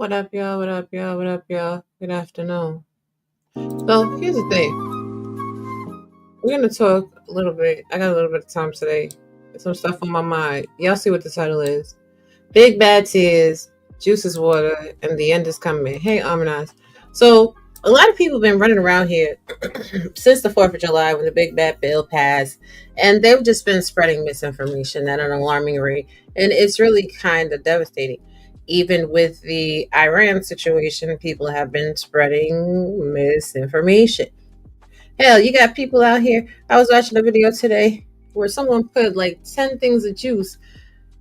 What up, y'all? What up, y'all? What up, y'all? Good afternoon. So, here's the thing. We're going to talk a little bit. I got a little bit of time today. Some stuff on my mind. Y'all see what the title is. Big Bad Tears, Juice is Water, and the End is Coming. Hey, Amanize. So, a lot of people have been running around here since the 4th of July when the Big Bad Bill passed, and they've just been spreading misinformation at an alarming rate, and it's really kind of devastating. Even with the Iran situation, people have been spreading misinformation. Hell, you got people out here. I was watching a video today where someone put like 10 things of juice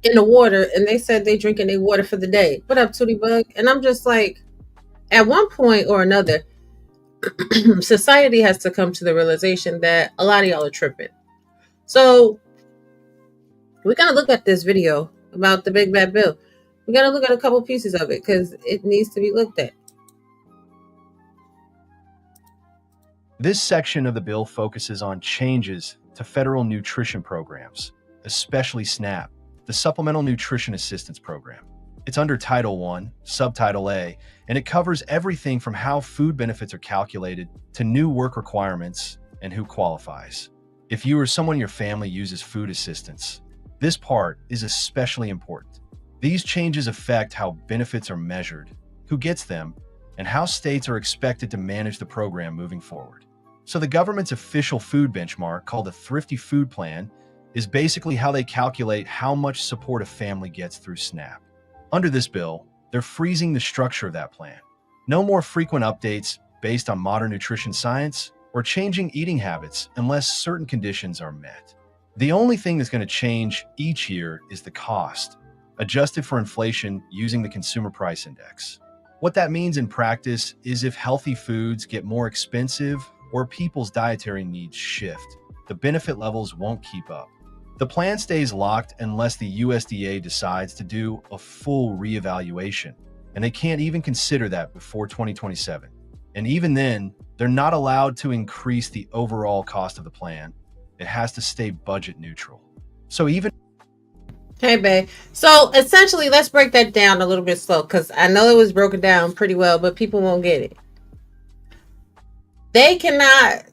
in the water, and they said they drinking their water for the day. What up, Tootie Bug? And I'm just like, at one point or another, society has to come to the realization that a lot of y'all are tripping. So we're gonna look at this video about the Big Bad Bill. We gotta look at a couple pieces of it because it needs to be looked at. This section of the bill focuses on changes to federal nutrition programs, especially SNAP, the Supplemental Nutrition Assistance Program. It's under Title I, Subtitle A, and it covers everything from how food benefits are calculated to new work requirements and who qualifies. If you or someone in your family uses food assistance, this part is especially important. These changes affect how benefits are measured, who gets them, and how states are expected to manage the program moving forward. So the government's official food benchmark, called the Thrifty Food Plan, is basically how they calculate how much support a family gets through SNAP. Under this bill, they're freezing the structure of that plan. No more frequent updates based on modern nutrition science or changing eating habits unless certain conditions are met. The only thing that's going to change each year is the cost, adjusted for inflation using the Consumer Price Index. What that means in practice is if healthy foods get more expensive or people's dietary needs shift, the benefit levels won't keep up. The plan stays locked unless the USDA decides to do a full reevaluation, and they can't even consider that before 2027. And even then, they're not allowed to increase the overall cost of the plan. It has to stay budget neutral. So even Hey, babe. So essentially, let's break that down a little bit slow because I know it was broken down pretty well, but people won't get it. They cannot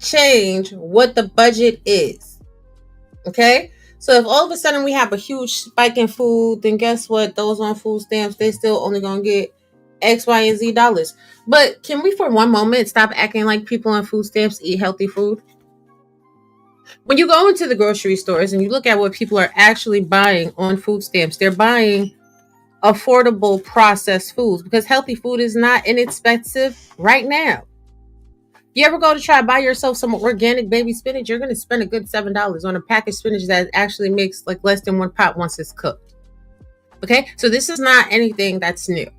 change what the budget is. Okay? So if all of a sudden we have a huge spike in food, then guess what? Those on food stamps, they still only going to get X, Y, and Z dollars. But can we for one moment stop acting like people on food stamps eat healthy food? When you go into the grocery stores and you look at what people are actually buying on food stamps, they're buying affordable processed foods because healthy food is not inexpensive right now. You ever go to try to buy yourself some organic baby spinach, you're going to spend a good $7 on a pack of spinach that actually makes like less than one pot once it's cooked. Okay, so this is not anything that's new.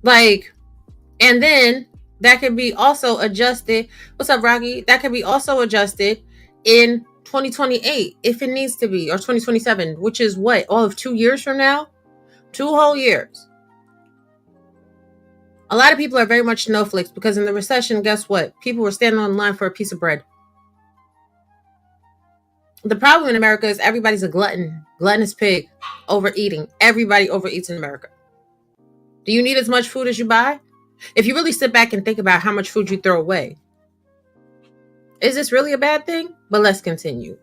And then that can be also adjusted. What's up, Rocky? That can be also adjusted in 2028 if it needs to be, or 2027, which is what, all of 2 years from now? 2 whole years. A lot of people are very much snowflakes because in the recession, guess what? People were standing on the line for a piece of bread. The problem in America is everybody's a gluttonous pig, overeating. Everybody overeats in America. Do you need as much food as you buy? If you really sit back and think about how much food you throw away, is this really a bad thing? But let's continue.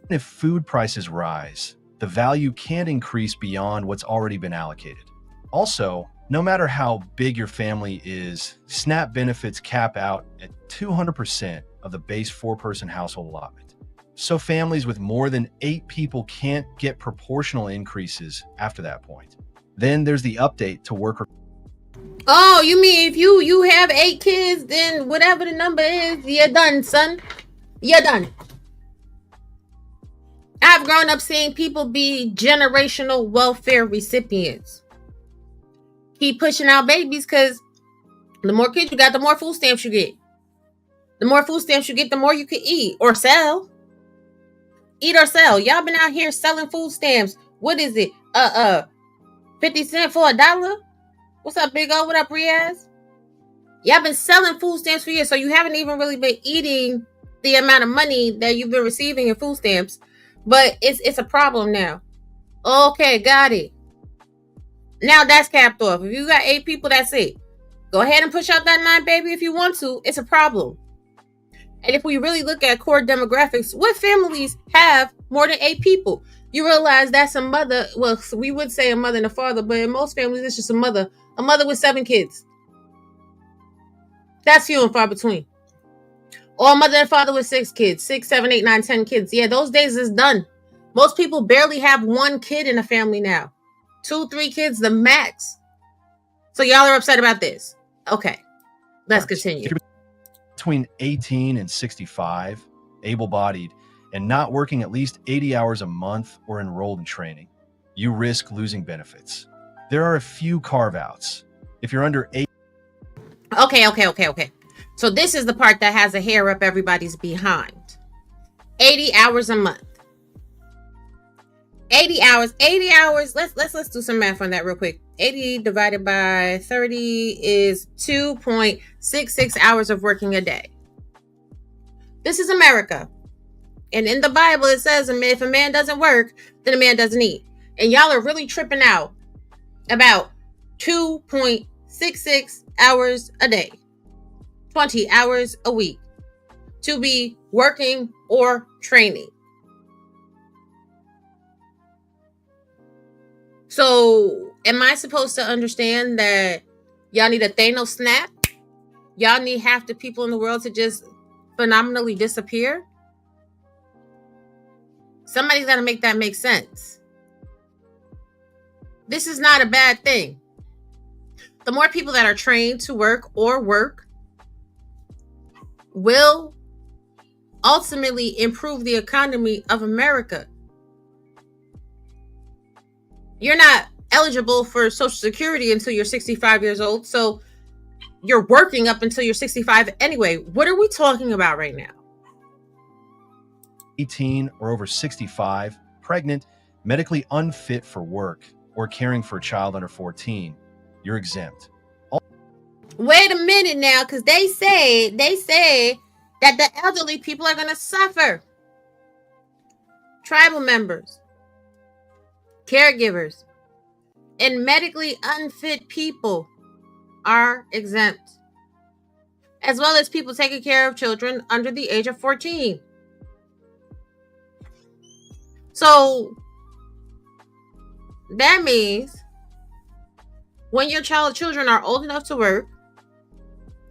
if food prices rise, the value can't increase beyond what's already been allocated. Also, no matter how big your family is, SNAP benefits cap out at 200% of the base 4-person household allotment. So families with more than 8 people can't get proportional increases after that point. Then there's the update to work. Oh, you mean if you have 8 kids, then whatever the number is, you're done, son. You're done. I've grown up seeing people be generational welfare recipients. Keep pushing out babies because the more kids you got, the more food stamps you get. The more food stamps you get, the more you can eat or sell. Eat or sell. Y'all been out here selling food stamps. What is it? 50 cents for $1? What's up, Big O? What up, Riaz? Y'all been selling food stamps for years, so you haven't even really been eating the amount of money that you've been receiving in food stamps. But it's a problem now. Okay, got it. Now that's capped off. If you got 8 people, that's it. Go ahead and push out that 9 baby if you want to. It's a problem. And if we really look at core demographics, what families have more than 8 people? You realize that's a mother. Well, we would say a mother and a father, but in most families, it's just a mother. A mother with 7 kids. That's few and far between. Or a mother and father with 6 kids. 6, 7, 8, 9, 10 kids. Yeah, those days is done. Most people barely have 1 kid in a family now. 2, 3 kids, the max. So y'all are upset about this. Okay, let's continue. If you're between 18 and 65, able-bodied, and not working at least 80 hours a month or enrolled in training, you risk losing benefits. There are a few carve-outs. If you're under 8... Okay. So this is the part that has a hair up everybody's behind. 80 hours a month. 80 hours. Let's do some math on that real quick. 80 divided by 30 is 2.66 hours of working a day. This is America. And in the Bible, it says if a man doesn't work, then a man doesn't eat. And y'all are really tripping out about 2.66 hours a day. 20 hours a week to be working or training. So, am I supposed to understand that y'all need a Thanos snap? Y'all need half the people in the world to just phenomenally disappear? Somebody's got to make that make sense. This is not a bad thing. The more people that are trained to work or work will ultimately improve the economy of America. You're not eligible for Social Security until you're 65 years old, so you're working up until you're 65 anyway. What are we talking about right now? 18 or over 65, pregnant, medically unfit for work, or caring for a child under 14, you're exempt. Wait a minute now, because they say that the elderly people are going to suffer. Tribal members, caregivers, and medically unfit people are exempt, as well as people taking care of children under the age of 14. So that means when your children are old enough to work,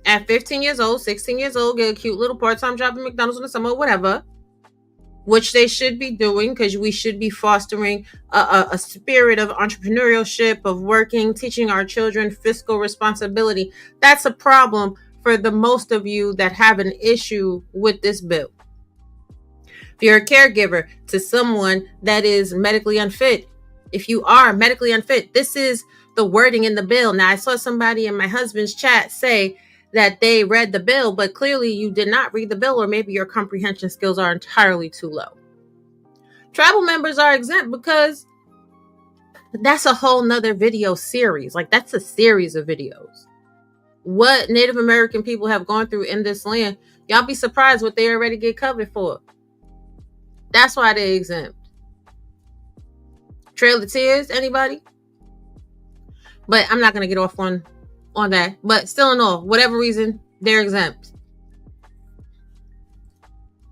at 15 years old, 16 years old, get a cute little part-time job at McDonald's in the summer, whatever, which they should be doing, because we should be fostering a spirit of entrepreneurship, of working, teaching our children fiscal responsibility. That's a problem for the most of you that have an issue with this bill. If you're a caregiver to someone that is medically unfit, if you are medically unfit, this is the wording in the bill. Now, I saw somebody in my husband's chat say that they read the bill, but clearly you did not read the bill, or maybe your comprehension skills are entirely too low. Tribal members are exempt because that's a whole nother video series. Like, that's a series of videos. What Native American people have gone through in this land, y'all be surprised what they already get covered for. That's why they're exempt. Trail of Tears, anybody? But I'm not going to get off on that. But still in all, whatever reason, they're exempt.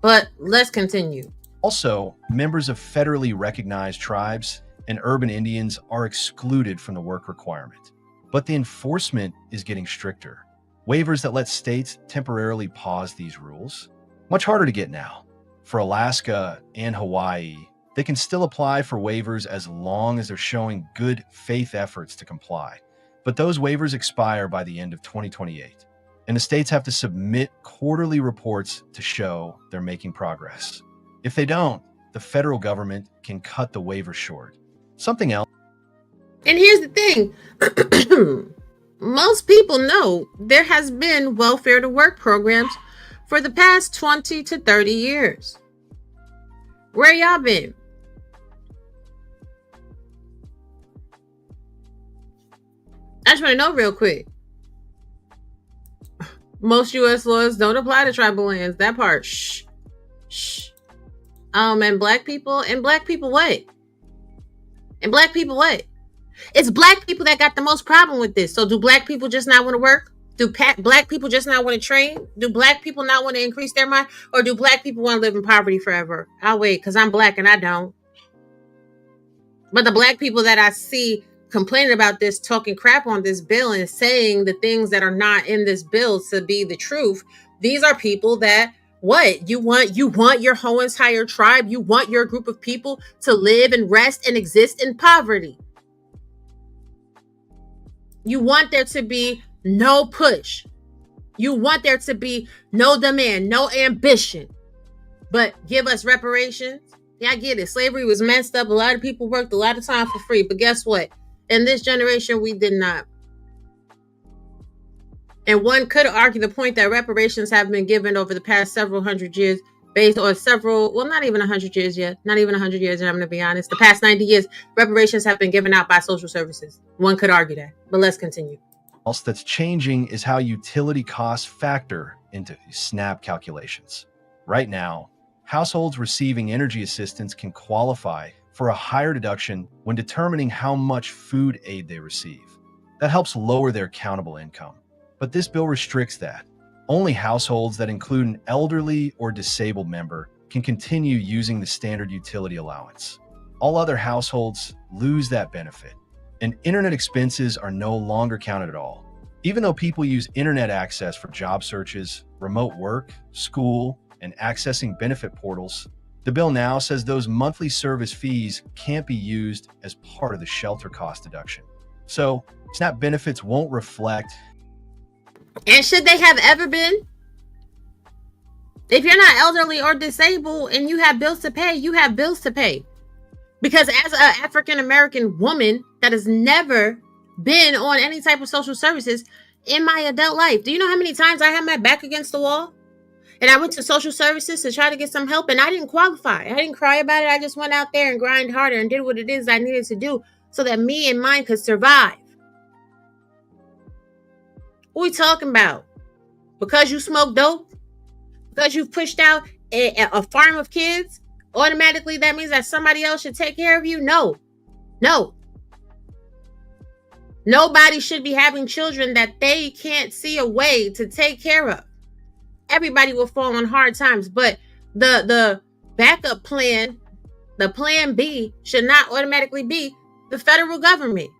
But let's continue. Also, members of federally recognized tribes and urban Indians are excluded from the work requirement. But the enforcement is getting stricter. Waivers that let states temporarily pause these rules, much harder to get now. For Alaska and Hawaii, they can still apply for waivers as long as they're showing good faith efforts to comply. But those waivers expire by the end of 2028, and the states have to submit quarterly reports to show they're making progress. If they don't, the federal government can cut the waiver short. Something else. And here's the thing. Most people know there has been welfare to work programs for the past 20 to 30 years. Where y'all been? I just want to know real quick. Most U.S. laws don't apply to tribal lands. That part. Shh. And black people what? It's black people that got the most problem with this. So do black people just not want to work? Do black people just not want to train? Do black people not want to increase their mind? Or do black people want to live in poverty forever? I'll wait because I'm black and I don't. But the black people that I see complaining about this, talking crap on this bill and saying the things that are not in this bill to be the truth, these are people that what? You want your whole entire tribe, you want your group of people to live and rest and exist in poverty. You want there to be no push. You want there to be no demand, no ambition. But give us reparations. Yeah, I get it. Slavery was messed up. A lot of people worked a lot of time for free. But guess what? In this generation, we did not. And one could argue the point that reparations have been given over the past several hundred years based on not even 100 years yet. Not even 100 years, and I'm going to be honest. The past 90 years, reparations have been given out by social services. One could argue that. But let's continue. Else that's changing is how utility costs factor into SNAP calculations. Right now, households receiving energy assistance can qualify for a higher deduction when determining how much food aid they receive. That helps lower their countable income. But this bill restricts that. Only households that include an elderly or disabled member can continue using the standard utility allowance. All other households lose that benefit, and internet expenses are no longer counted at all. Even though people use internet access for job searches, remote work, school, and accessing benefit portals, the bill now says those monthly service fees can't be used as part of the shelter cost deduction. So SNAP benefits won't reflect. And should they have ever been? If you're not elderly or disabled and you have bills to pay, you have bills to pay. Because as an African-American woman that has never been on any type of social services in my adult life, do you know how many times I had my back against the wall? And I went to social services to try to get some help and I didn't qualify. I didn't cry about it. I just went out there and grind harder and did what it is I needed to do so that me and mine could survive. What are we talking about? Because you smoke dope? Because you've pushed out a farm of kids? Automatically that means that somebody else should take care of you? No. Nobody should be having children that they can't see a way to take care of. Everybody will fall on hard times, but the backup plan, the plan B, should not automatically be the federal government.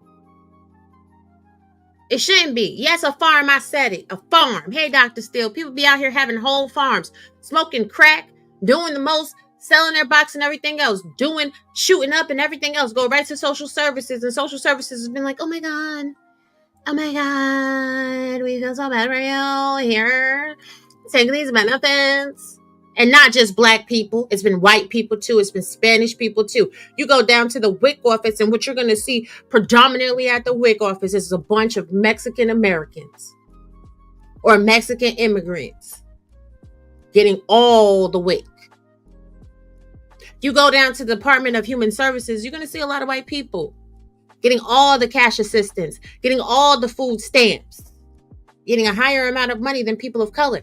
It shouldn't be. Yes, a farm, I said it. A farm. Hey, Dr. Steele, people be out here having whole farms, smoking crack, doing the most, selling their box and everything else, shooting up and everything else, go right to social services, and social services has been like, oh my God, we feel so bad for you here, taking these benefits. And not just black people. It's been white people too. It's been Spanish people too. You go down to the WIC office and what you're going to see predominantly at the WIC office is a bunch of Mexican Americans or Mexican immigrants getting all the WIC. You go down to the Department of Human Services, you're going to see a lot of white people getting all the cash assistance, getting all the food stamps, getting a higher amount of money than people of color.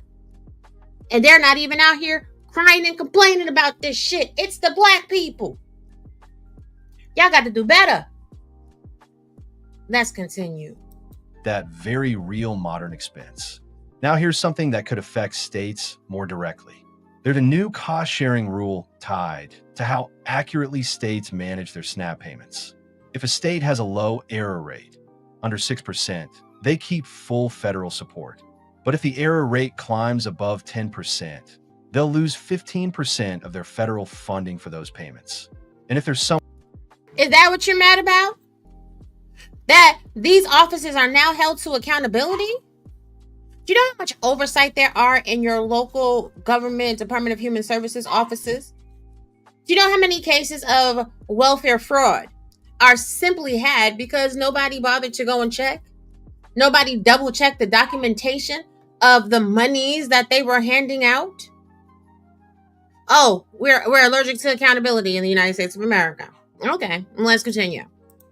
And they're not even out here crying and complaining about this shit. It's the black people. Y'all got to do better. Let's continue. That very real modern expense. Now here's something that could affect states more directly. There's a new cost-sharing rule tied to how accurately states manage their SNAP payments. If a state has a low error rate, under 6%, they keep full federal support. But if the error rate climbs above 10%, they'll lose 15% of their federal funding for those payments. And if there's some... Is that what you're mad about? That these offices are now held to accountability? Do you know how much oversight there are in your local government Department of Human Services offices? Do you know how many cases of welfare fraud are simply had because nobody bothered to go and check? Nobody double checked the documentation of the monies that they were handing out? Oh, we're allergic to accountability in the United States of America. Okay, let's continue.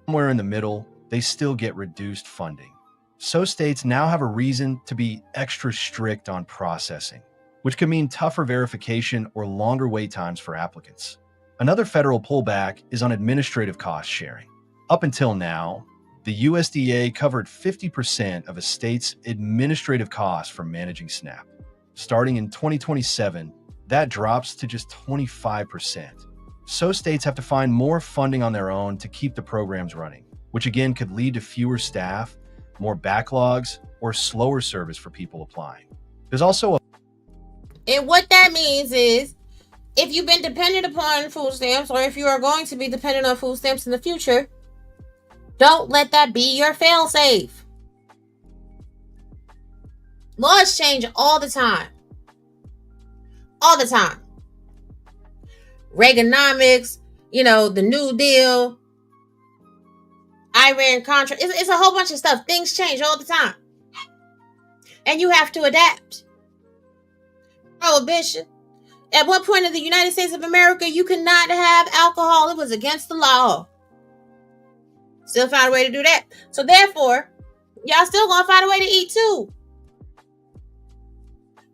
Somewhere in the middle, they still get reduced funding. So states now have a reason to be extra strict on processing, which could mean tougher verification or longer wait times for applicants. Another federal pullback is on administrative cost sharing. Up until now, the USDA covered 50% of a state's administrative costs for managing SNAP. Starting in 2027, that drops to just 25%. So states have to find more funding on their own to keep the programs running, which again could lead to fewer staff, more backlogs, or slower service for people applying. There's also a And what that means is, if you've been dependent upon food stamps, or if you are going to be dependent on food stamps in the future, don't let that be your fail-safe. Laws change all the time. All the time. Reaganomics, the New Deal, Iran Contra. It's a whole bunch of stuff. Things change all the time. And you have to adapt. Prohibition. At one point in the United States of America, you could not have alcohol. It was against the law. Still found a way to do that. So therefore, y'all still gonna find a way to eat too.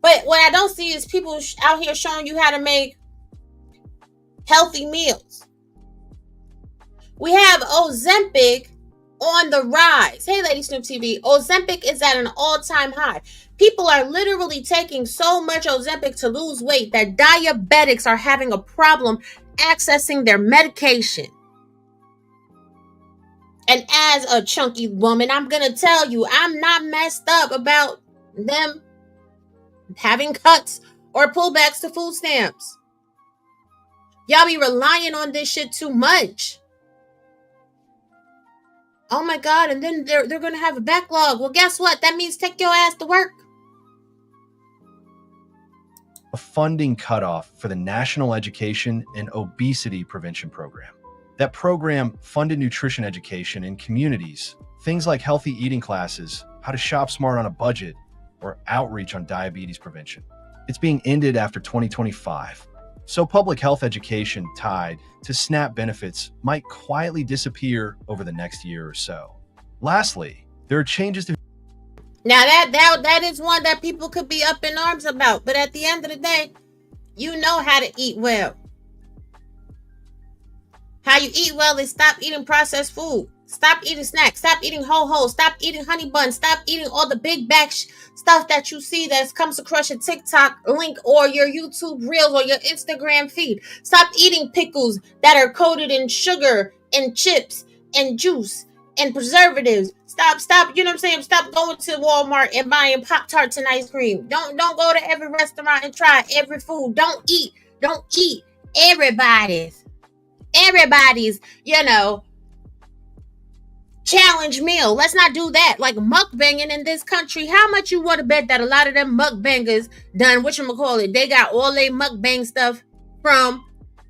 But what I don't see is people out here showing you how to make healthy meals. We have Ozempic on the rise. Hey, Lady Snoop TV, Ozempic is at an all-time high. People are literally taking so much Ozempic to lose weight that diabetics are having a problem accessing their medication. And as a chunky woman, I'm going to tell you, I'm not messed up about them having cuts or pullbacks to food stamps. Y'all be relying on this shit too much. Oh my God, and then they're going to have a backlog. Well, guess what? That means take your ass to work. A funding cutoff for the National Education and Obesity Prevention Program. That program funded nutrition education in communities, things like healthy eating classes, how to shop smart on a budget, or outreach on diabetes prevention. It's being ended after 2025. So public health education tied to SNAP benefits might quietly disappear over the next year or so. Lastly, there are changes to... Now that is one that people could be up in arms about, but at the end of the day, you know how to eat well. How you eat well is stop eating processed food. Stop eating snacks. Stop eating ho-hos. Stop eating honey buns. Stop eating all the big bag stuff that you see that comes across your TikTok link or your YouTube Reels or your Instagram feed. Stop eating pickles that are coated in sugar and chips and juice and preservatives. Stop, you know what I'm saying? Stop going to Walmart and buying Pop-Tarts and ice cream. Don't go to every restaurant and try every food. Don't eat everybody's, challenge meal. Let's not do that. Like mukbanging in this country. How much you want to bet that a lot of them mukbangers done, whatchamacallit, they got all their mukbang stuff from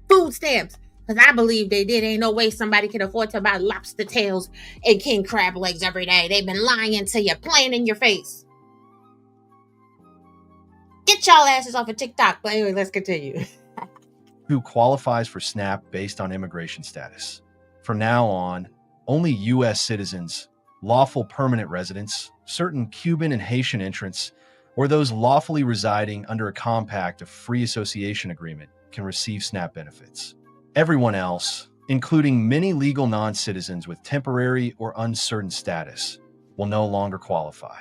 food stamps? Because I believe they did. Ain't no way somebody can afford to buy lobster tails and king crab legs every day. They've been lying to you, playing in your face. Get y'all asses off of TikTok. But anyway, let's continue. Who qualifies for SNAP based on immigration status. From now on, only U.S. citizens, lawful permanent residents, certain Cuban and Haitian entrants, or those lawfully residing under a compact of free association agreement can receive SNAP benefits. Everyone else, including many legal non-citizens with temporary or uncertain status, will no longer qualify.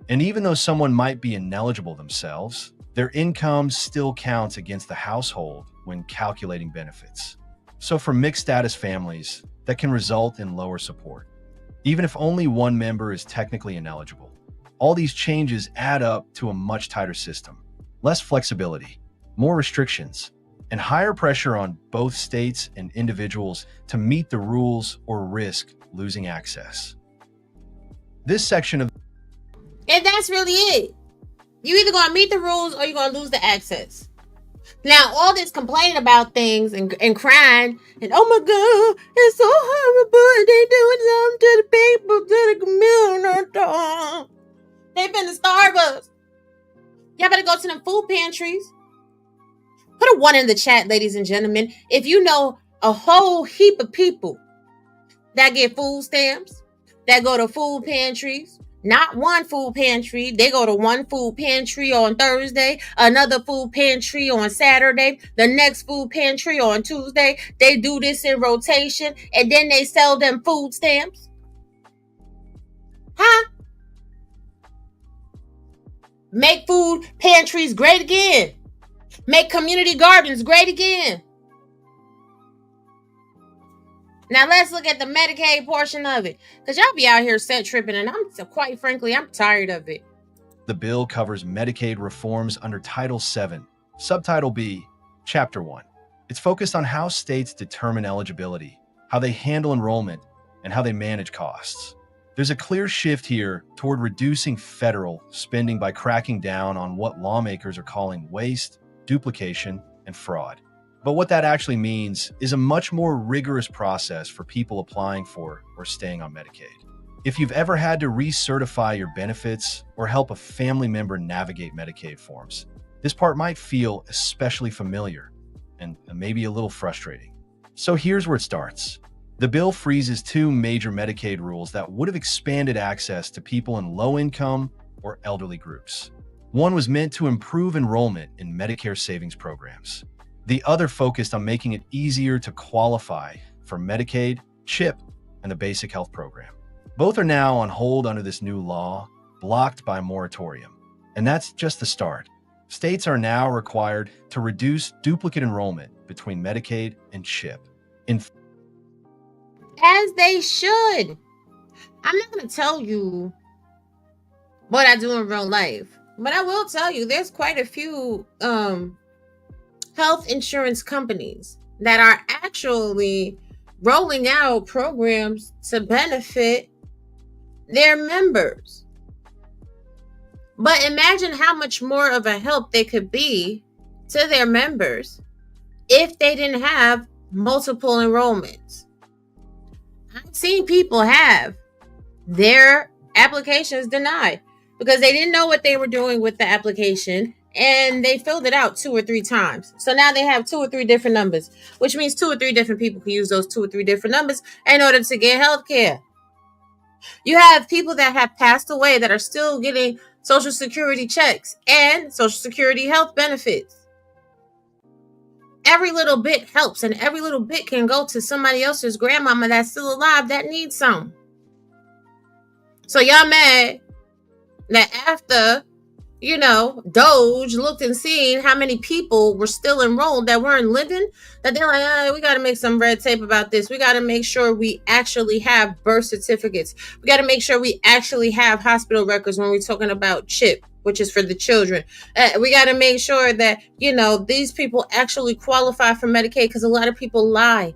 And even though someone might be ineligible themselves, their income still counts against the household when calculating benefits. So for mixed status families, that can result in lower support. Even if only one member is technically ineligible, all these changes add up to a much tighter system, less flexibility, more restrictions, and higher pressure on both states and individuals to meet the rules or risk losing access. This section of... And that's really it. You either going to meet the rules or you're going to lose the access. Now, all this complaining about things and crying and, oh my God, it's so horrible. They doing something to the people, to the community. They've been to Starbucks. Y'all better go to them food pantries. Put a 1 in the chat, ladies and gentlemen. If you know a whole heap of people that get food stamps, that go to food pantries, not one food pantry. They go to one food pantry on Thursday, another food pantry on Saturday, the next food pantry on Tuesday. They do this in rotation, and then they sell them food stamps. Huh? Make food pantries great again. Make community gardens great again. Now let's look at the Medicaid portion of it. Because y'all be out here set tripping, and quite frankly, I'm tired of it. The bill covers Medicaid reforms under Title VII, Subtitle B, Chapter 1. It's focused on how states determine eligibility, how they handle enrollment, and how they manage costs. There's a clear shift here toward reducing federal spending by cracking down on what lawmakers are calling waste, duplication, and fraud. But what that actually means is a much more rigorous process for people applying for or staying on Medicaid. If you've ever had to recertify your benefits or help a family member navigate Medicaid forms, this part might feel especially familiar and maybe a little frustrating. So here's where it starts. The bill freezes two major Medicaid rules that would have expanded access to people in low-income or elderly groups. One was meant to improve enrollment in Medicare savings programs. The other focused on making it easier to qualify for Medicaid, CHIP, and the basic health program. Both are now on hold under this new law, blocked by a moratorium. And that's just the start. States are now required to reduce duplicate enrollment between Medicaid and CHIP. As they should. I'm not going to tell you what I do in real life, but I will tell you there's quite a few health insurance companies that are actually rolling out programs to benefit their members. But imagine how much more of a help they could be to their members if they didn't have multiple enrollments. I've seen people have their applications denied because they didn't know what they were doing with the application and they filled it out 2 or 3 times. So now they have 2 or 3 different numbers, which means 2 or 3 different people can use those 2 or 3 different numbers in order to get health care. You have people that have passed away that are still getting Social Security checks and Social Security health benefits. Every little bit helps, and every little bit can go to somebody else's grandmama that's still alive that needs some. So y'all mad that after, Doge looked and seen how many people were still enrolled that weren't living, that they're like, we got to make some red tape about this. We got to make sure we actually have birth certificates. We got to make sure we actually have hospital records when we're talking about CHIP, which is for the children. We got to make sure that, these people actually qualify for Medicaid, because a lot of people lie.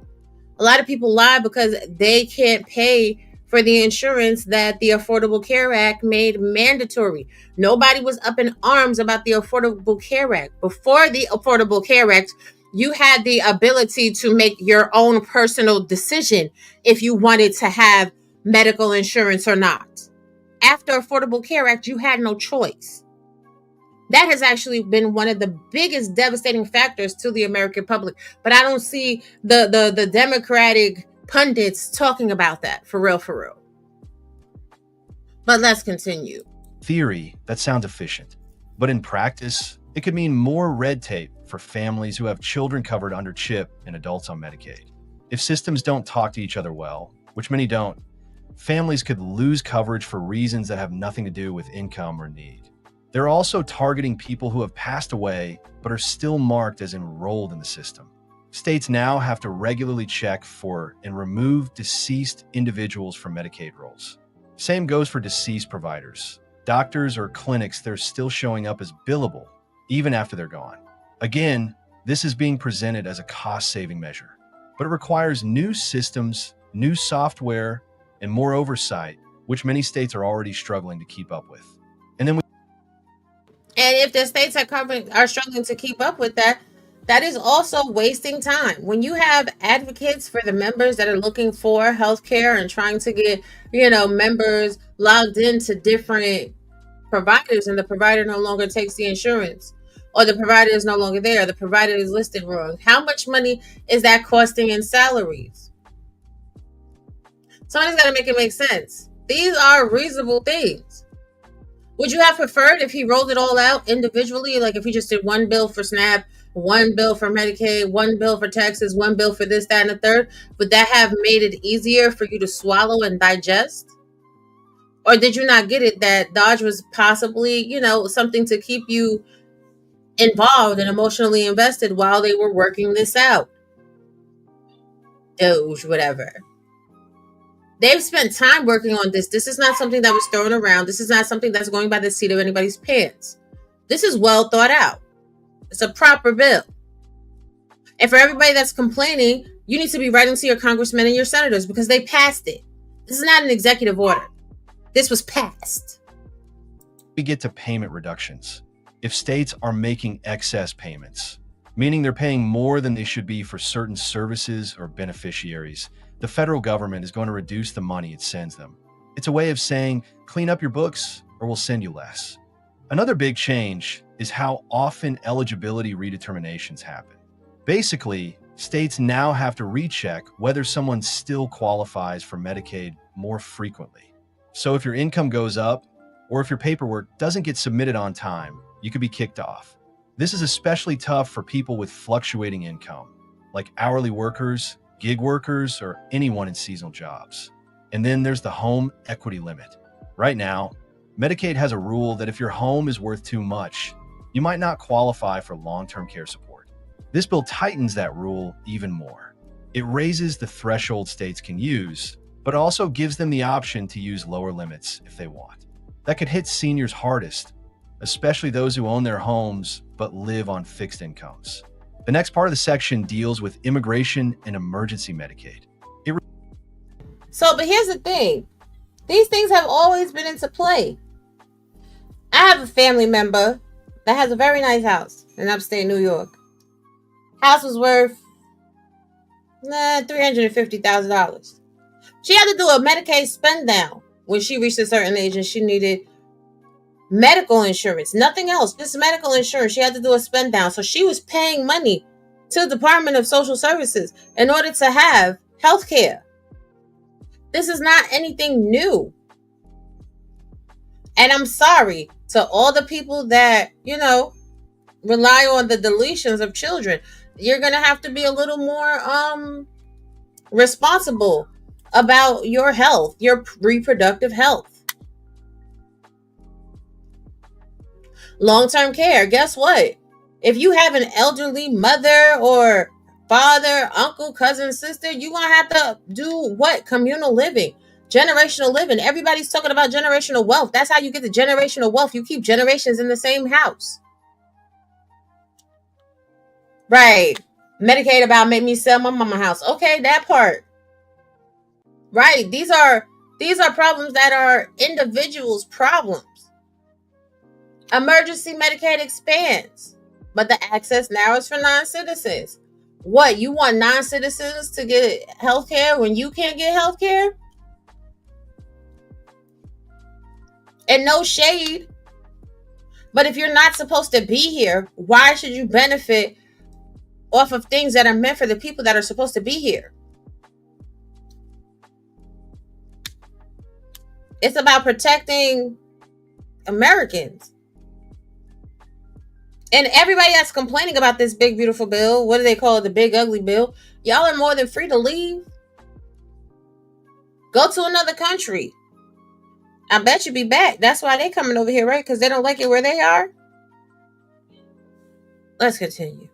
A lot of people lie because they can't pay for the insurance that the Affordable Care Act made mandatory. Nobody was up in arms about the Affordable Care Act. Before the Affordable Care Act, you had the ability to make your own personal decision if you wanted to have medical insurance or not. After Affordable Care Act, you had no choice. That has actually been one of the biggest devastating factors to the American public. But I don't see the Democratic pundits talking about that for real. But let's continue. Theory, that sounds efficient. But in practice, it could mean more red tape for families who have children covered under CHIP and adults on Medicaid. If systems don't talk to each other well, which many don't, families could lose coverage for reasons that have nothing to do with income or need. They're also targeting people who have passed away but are still marked as enrolled in the system. States now have to regularly check for and remove deceased individuals from Medicaid rolls. Same goes for deceased providers. Doctors or clinics, they're still showing up as billable, even after they're gone. Again, this is being presented as a cost-saving measure, but it requires new systems, new software, and more oversight, which many states are already struggling to keep up with. And if the states are struggling to keep up with that, that is also wasting time. When you have advocates for the members that are looking for healthcare and trying to get, members logged into different providers, and the provider no longer takes the insurance, or the provider is no longer there, the provider is listed wrong. How much money is that costing in salaries? Somebody's got to make it make sense. These are reasonable things. Would you have preferred if he rolled it all out individually? Like if he just did one bill for SNAP, one bill for Medicaid, one bill for taxes, one bill for this, that, and the third? Would that have made it easier for you to swallow and digest? Or did you not get it that Dodge was possibly, something to keep you involved and emotionally invested while they were working this out? Doge, whatever. They've spent time working on this. This is not something that was thrown around. This is not something that's going by the seat of anybody's pants. This is well thought out. It's a proper bill. And for everybody that's complaining, you need to be writing to your congressmen and your senators because they passed it. This is not an executive order. This was passed. We get to payment reductions. If states are making excess payments, meaning they're paying more than they should be for certain services or beneficiaries, the federal government is going to reduce the money it sends them. It's a way of saying, clean up your books or we'll send you less. Another big change is how often eligibility redeterminations happen. Basically, states now have to recheck whether someone still qualifies for Medicaid more frequently. So if your income goes up, or if your paperwork doesn't get submitted on time, you could be kicked off. This is especially tough for people with fluctuating income, like hourly workers, gig workers, or anyone in seasonal jobs. And then there's the home equity limit. Right now, Medicaid has a rule that if your home is worth too much, you might not qualify for long-term care support. This bill tightens that rule even more. It raises the threshold states can use, but also gives them the option to use lower limits if they want. That could hit seniors hardest, especially those who own their homes but live on fixed incomes. The next part of the section deals with immigration and emergency Medicaid. But here's the thing. These things have always been into play. I have a family member that has a very nice house in upstate New York. House was worth $350,000. She had to do a Medicaid spend down when she reached a certain age and she needed medical insurance. Nothing else, just medical insurance. She had to do a spend down. So she was paying money to the Department of Social Services in order to have health care. This is not anything new. And I'm sorry to all the people that, rely on the deletions of children. You're going to have to be a little more responsible about your health, your reproductive health. Long-term care, guess what? If you have an elderly mother or father, uncle, cousin, sister, you're going to have to do what? Communal living, generational living. Everybody's talking about generational wealth. That's how you get the generational wealth. You keep generations in the same house. Right. Medicaid about made me sell my mama house. Okay, that part. Right. These are problems that are individuals' problems. Emergency Medicaid expands, but the access now is for non-citizens. What, you want non-citizens to get health care when you can't get health care? And no shade, but if you're not supposed to be here, why should you benefit off of things that are meant for the people that are supposed to be here? It's about protecting Americans. And everybody that's complaining about this big, beautiful bill, what do they call it? The big, ugly bill. Y'all are more than free to leave. Go to another country. I bet you be back. That's why they coming over here, right? Because they don't like it where they are. Let's continue.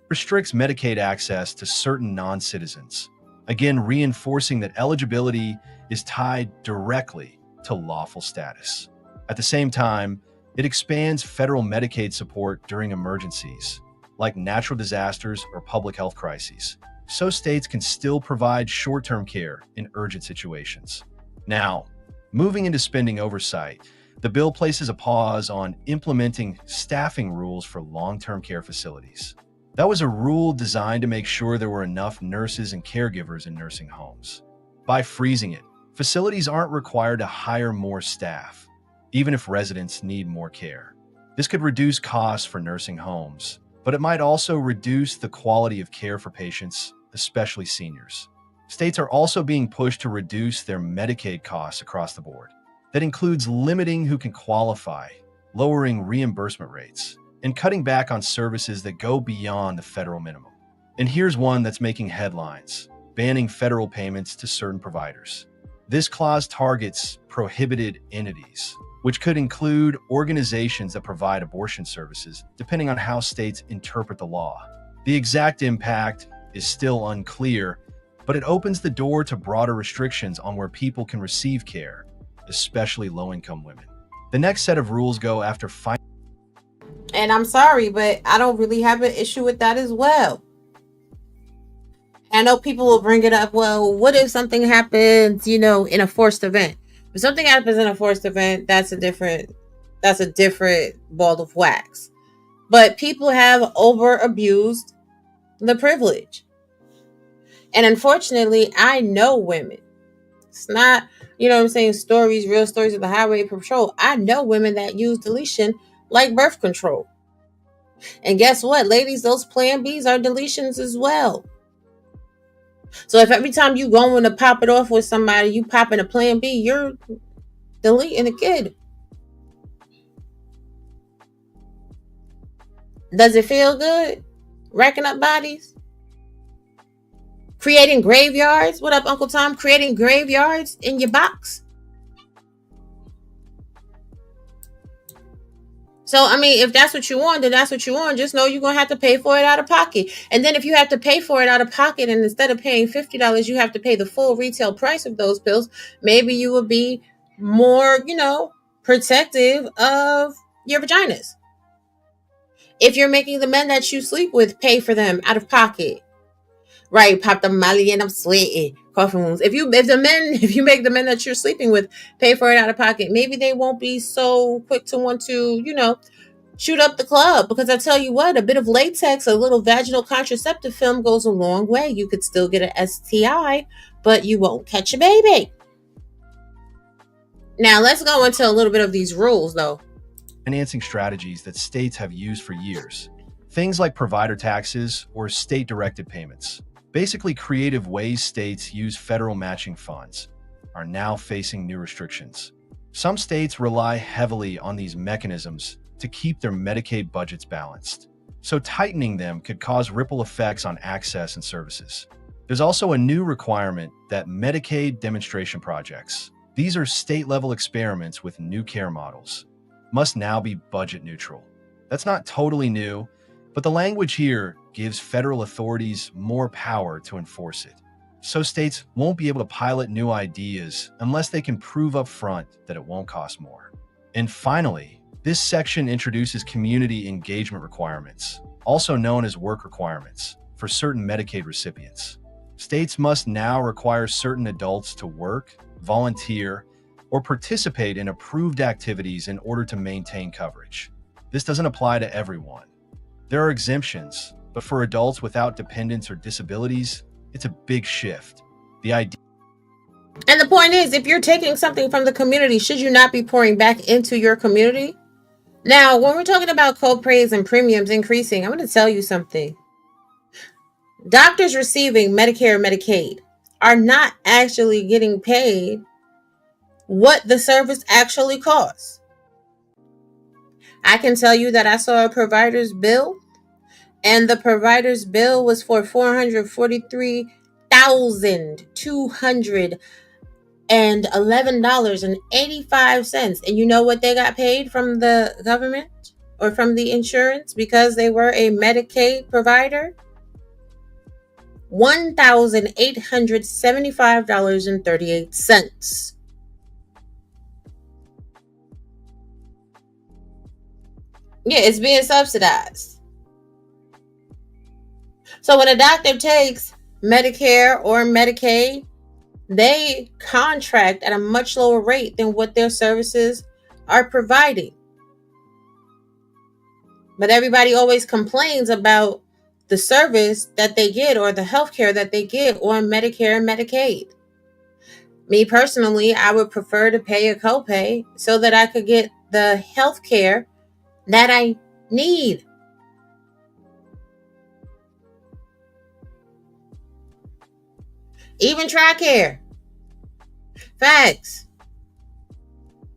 Restricts Medicaid access to certain non-citizens, again reinforcing that eligibility is tied directly to lawful status. At the same time, it expands federal Medicaid support during emergencies, like natural disasters or public health crises, so states can still provide short-term care in urgent situations. Now, moving into spending oversight, the bill places a pause on implementing staffing rules for long-term care facilities. That was a rule designed to make sure there were enough nurses and caregivers in nursing homes. By freezing it, facilities aren't required to hire more staff, even if residents need more care. This could reduce costs for nursing homes, but it might also reduce the quality of care for patients, especially seniors. States are also being pushed to reduce their Medicaid costs across the board. That includes limiting who can qualify, lowering reimbursement rates, and cutting back on services that go beyond the federal minimum. And here's one that's making headlines: banning federal payments to certain providers. This clause targets prohibited entities, which could include organizations that provide abortion services, depending on how states interpret the law. The exact impact is still unclear, but it opens the door to broader restrictions on where people can receive care, especially low-income women. The next set of rules go after And I'm sorry, but I don't really have an issue with that as well. I know people will bring it up. Well, what if something happens, in a forced event? If something happens in a forced event, that's a different ball of wax. But people have over abused the privilege. And unfortunately, I know women. It's not, real stories of the highway patrol. I know women that use deletion like birth control. And guess what, ladies? Those Plan Bs are deletions as well. So if every time you going to pop it off with somebody, you popping a Plan B, you're deleting a kid. Does it feel good? Racking up bodies? Creating graveyards? What up, Uncle Tom? Creating graveyards in your box? So, if that's what you want, then that's what you want. Just know you're going to have to pay for it out of pocket. And then if you have to pay for it out of pocket, and instead of paying $50, you have to pay the full retail price of those pills, maybe you would be more, protective of your vaginas. If you're making the men that you sleep with pay for them out of pocket. Right, pop the molly and I'm sweating, coughing wounds. If you make the men that you're sleeping with pay for it out of pocket, maybe they won't be so quick to want to, shoot up the club. Because I tell you what, a bit of latex, a little vaginal contraceptive film goes a long way. You could still get an STI, but you won't catch a baby. Now let's go into a little bit of these rules, though. financing strategies that states have used for years. Things like provider taxes or state-directed payments. Basically, creative ways states use federal matching funds are now facing new restrictions. Some states rely heavily on these mechanisms to keep their Medicaid budgets balanced, so tightening them could cause ripple effects on access and services. There's also a new requirement that Medicaid demonstration projects, these are state-level experiments with new care models, must now be budget neutral. That's not totally new, but the language here gives federal authorities more power to enforce it. So states won't be able to pilot new ideas unless they can prove up front that it won't cost more. And finally, this section introduces community engagement requirements, also known as work requirements, for certain Medicaid recipients. States must now require certain adults to work, volunteer, or participate in approved activities in order to maintain coverage. This doesn't apply to everyone. There are exemptions, but for adults without dependents or disabilities, it's a big shift. And the point is, if you're taking something from the community, should you not be pouring back into your community? Now, when we're talking about co-pays and premiums increasing, I'm going to tell you something. Doctors receiving Medicare and Medicaid are not actually getting paid what the service actually costs. I can tell you that I saw a provider's bill, and the provider's bill was for $443,211.85. And you know what they got paid from the government or from the insurance because they were a Medicaid provider? $1,875.38. Yeah, it's being subsidized. So when a doctor takes Medicare or Medicaid, they contract at a much lower rate than what their services are providing. But everybody always complains about the service that they get or the healthcare that they get on Medicare and Medicaid. Me personally, I would prefer to pay a copay so that I could get the healthcare that I need. Even Tricare. Facts.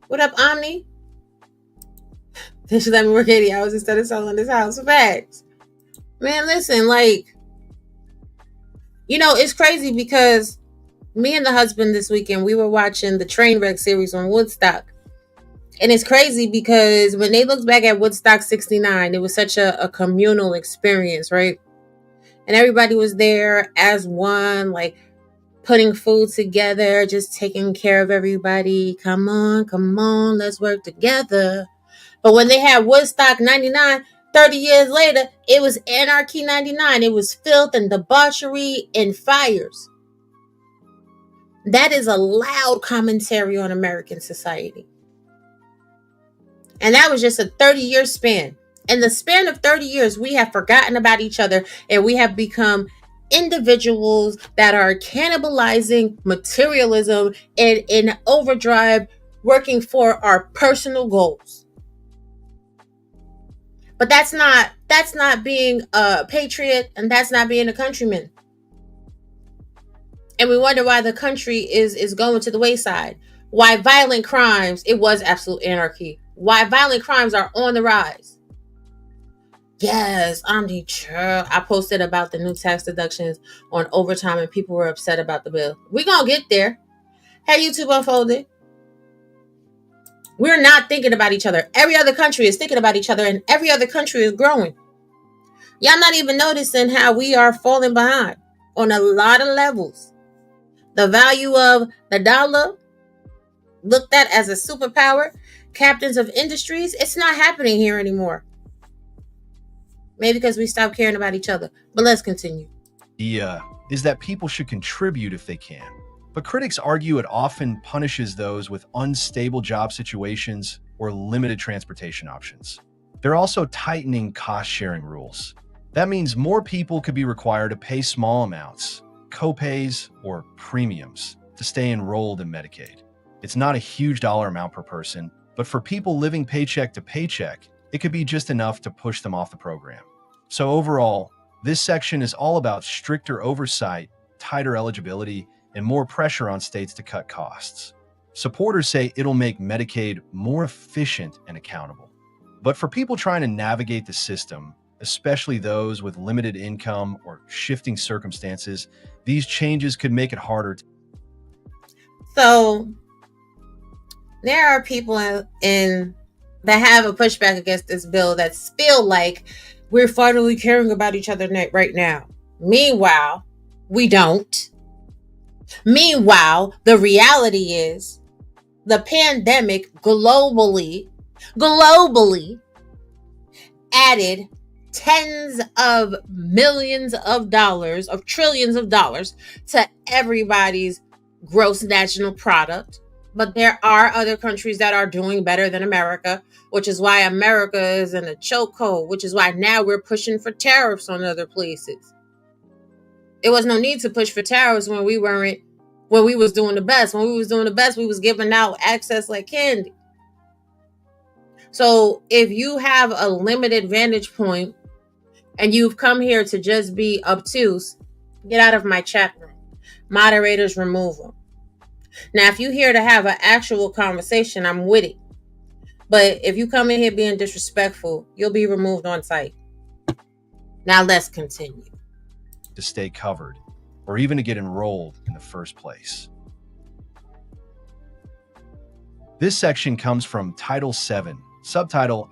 What up, Omni? They should let me work 80 hours instead of selling this house. Facts. Man, listen, it's crazy because Me and the husband this weekend, we were watching the Trainwreck series on Woodstock. And it's crazy because when they look back at Woodstock 69, it was such a communal experience, right? And everybody was there as one, like putting food together, just taking care of everybody. Come on, let's work together. But when they had Woodstock 99, 30 years later, it was Anarchy 99. It was filth and debauchery and fires. That is a loud commentary on American society. And that was just a 30-year span. In the span of 30 years, we have forgotten about each other and we have become individuals that are cannibalizing materialism and in overdrive, working for our personal goals. But that's not being a patriot, and that's not being a countryman. And we wonder why the country is going to the wayside. Why violent crimes, it was absolute anarchy. Why violent crimes are on the rise. Yes, I'm the church. I posted about the new tax deductions on overtime and people were upset about the bill. We're going to get there. Hey, YouTube Unfolded. We're not thinking about each other. Every other country is thinking about each other and every other country is growing. Y'all not even noticing how we are falling behind on a lot of levels. The value of the dollar, looked at as a superpower, captains of industries, it's not happening here anymore. Maybe because we stopped caring about each other. But let's continue. Is that people should contribute if they can. But critics argue it often punishes those with unstable job situations or limited transportation options. They're also tightening cost-sharing rules. That means more people could be required to pay small amounts, co-pays, or premiums to stay enrolled in Medicaid. It's not a huge dollar amount per person, but for people living paycheck to paycheck, it could be just enough to push them off the program. So overall, this section is all about stricter oversight, tighter eligibility, and more pressure on states to cut costs. Supporters say it'll make Medicaid more efficient and accountable. But for people trying to navigate the system, especially those with limited income or shifting circumstances, these changes could make it harder. So there are people in that have a pushback against this bill that feel like we're finally caring about each other right now. Meanwhile, we don't. Meanwhile, the reality is the pandemic globally added tens of millions of dollars, of trillions of dollars to everybody's gross national product. But there are other countries that are doing better than America, which is why America is in a chokehold, which is why now we're pushing for tariffs on other places. It was no need to push for tariffs when we was doing the best. When we was doing the best, we was giving out access like candy. So if you have a limited vantage point and you've come here to just be obtuse, get out of my chat room. Moderators, remove them. Now, if you're here to have an actual conversation, I'm with it. But if you come in here being disrespectful, you'll be removed on site. Now let's continue. To stay covered, or even to get enrolled in the first place. This section comes from Title 7, subtitle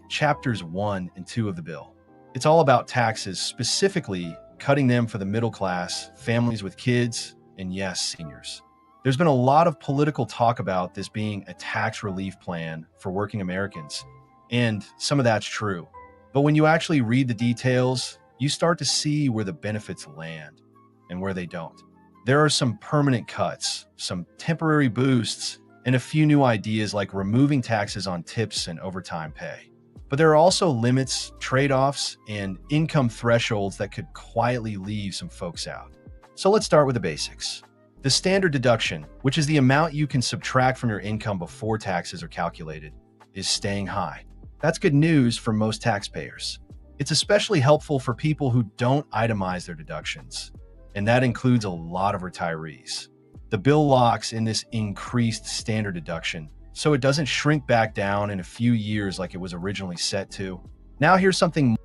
Chapters 1 and 2 of the bill. It's all about taxes, specifically cutting them for the middle class, families with kids, and yes, seniors. There's been a lot of political talk about this being a tax relief plan for working Americans, and some of that's true. But when you actually read the details, you start to see where the benefits land and where they don't. There are some permanent cuts, some temporary boosts, and a few new ideas like removing taxes on tips and overtime pay. But there are also limits, trade-offs, and income thresholds that could quietly leave some folks out. So let's start with the basics. The standard deduction, which is the amount you can subtract from your income before taxes are calculated, is staying high. That's good news for most taxpayers. It's especially helpful for people who don't itemize their deductions, and that includes a lot of retirees. The bill locks in this increased standard deduction, so it doesn't shrink back down in a few years like it was originally set to. Now here's something.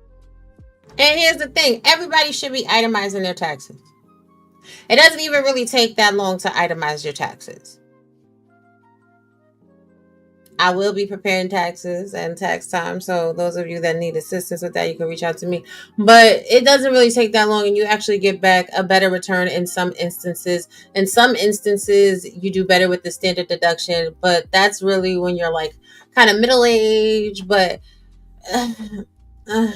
And here's the thing, everybody should be itemizing their taxes. It doesn't even really take that long to itemize your taxes. I will be preparing taxes and tax time. So those of you that need assistance with that, you can reach out to me. But it doesn't really take that long, and you actually get back a better return in some instances. In some instances, you do better with the standard deduction, but that's really when you're like kind of middle age. But the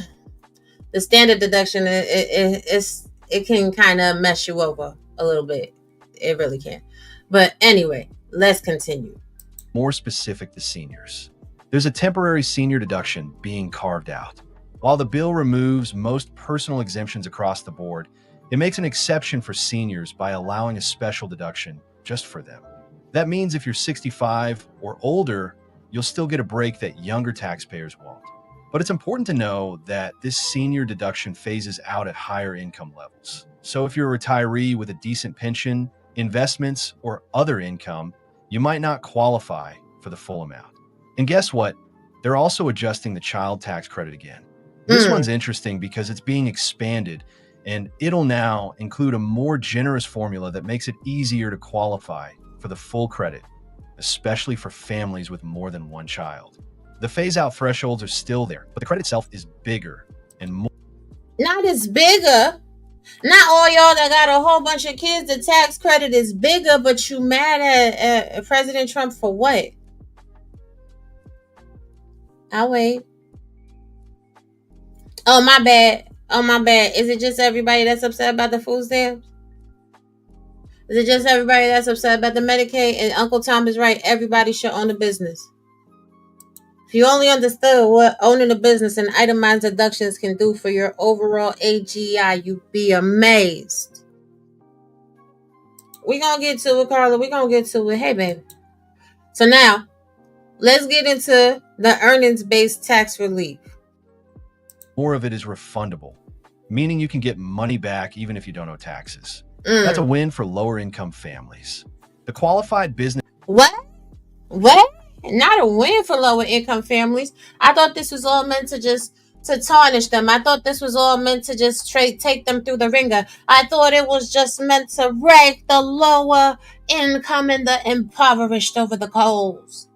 standard deduction, it can kind of mess you over a little bit. It really can. But anyway, let's continue. More specific to seniors. There's a temporary senior deduction being carved out. While the bill removes most personal exemptions across the board, it makes an exception for seniors by allowing a special deduction just for them. That means if you're 65 or older, you'll still get a break that younger taxpayers won't. But it's important to know that this senior deduction phases out at higher income levels. So if you're a retiree with a decent pension, investments, or other income, you might not qualify for the full amount. And guess what? They're also adjusting the child tax credit again. This one's interesting because it's being expanded, and it'll now include a more generous formula that makes it easier to qualify for the full credit, especially for families with more than one child. The phase-out thresholds are still there, but the credit itself is bigger and more. Not as bigger. Not all y'all that got a whole bunch of kids, the tax credit is bigger, but you mad at President Trump for what? I'll wait. Oh, my bad. Is it just everybody that's upset about the food stamps? Is it just everybody that's upset about the Medicaid? And Uncle Tom is right. Everybody should own a business. If you only understood what owning a business and itemized deductions can do for your overall AGI, you'd be amazed. We're going to get to it, Carla. We're going to get to it. Hey, baby. So now, let's get into the earnings-based tax relief. More of it is refundable, meaning you can get money back even if you don't owe taxes. That's a win for lower-income families. The qualified business... What? Not a win for lower-income families. I thought this was all meant to tarnish them. I thought this was all meant to just take them through the ringer. I thought it was just meant to rake the lower income and the impoverished over the coals.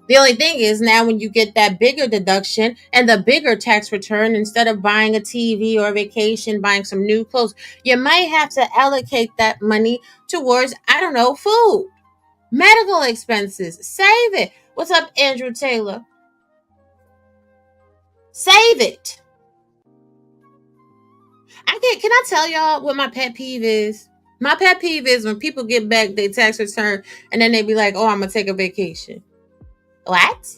The only thing is now when you get that bigger deduction and the bigger tax return, instead of buying a TV or a vacation, buying some new clothes, you might have to allocate that money towards, I don't know, food, medical expenses. Save it. What's up, Andrew Taylor? Save it. Can I tell y'all what my pet peeve is? My pet peeve is when people get back their tax return and then they be like, oh, I'm going to take a vacation. What?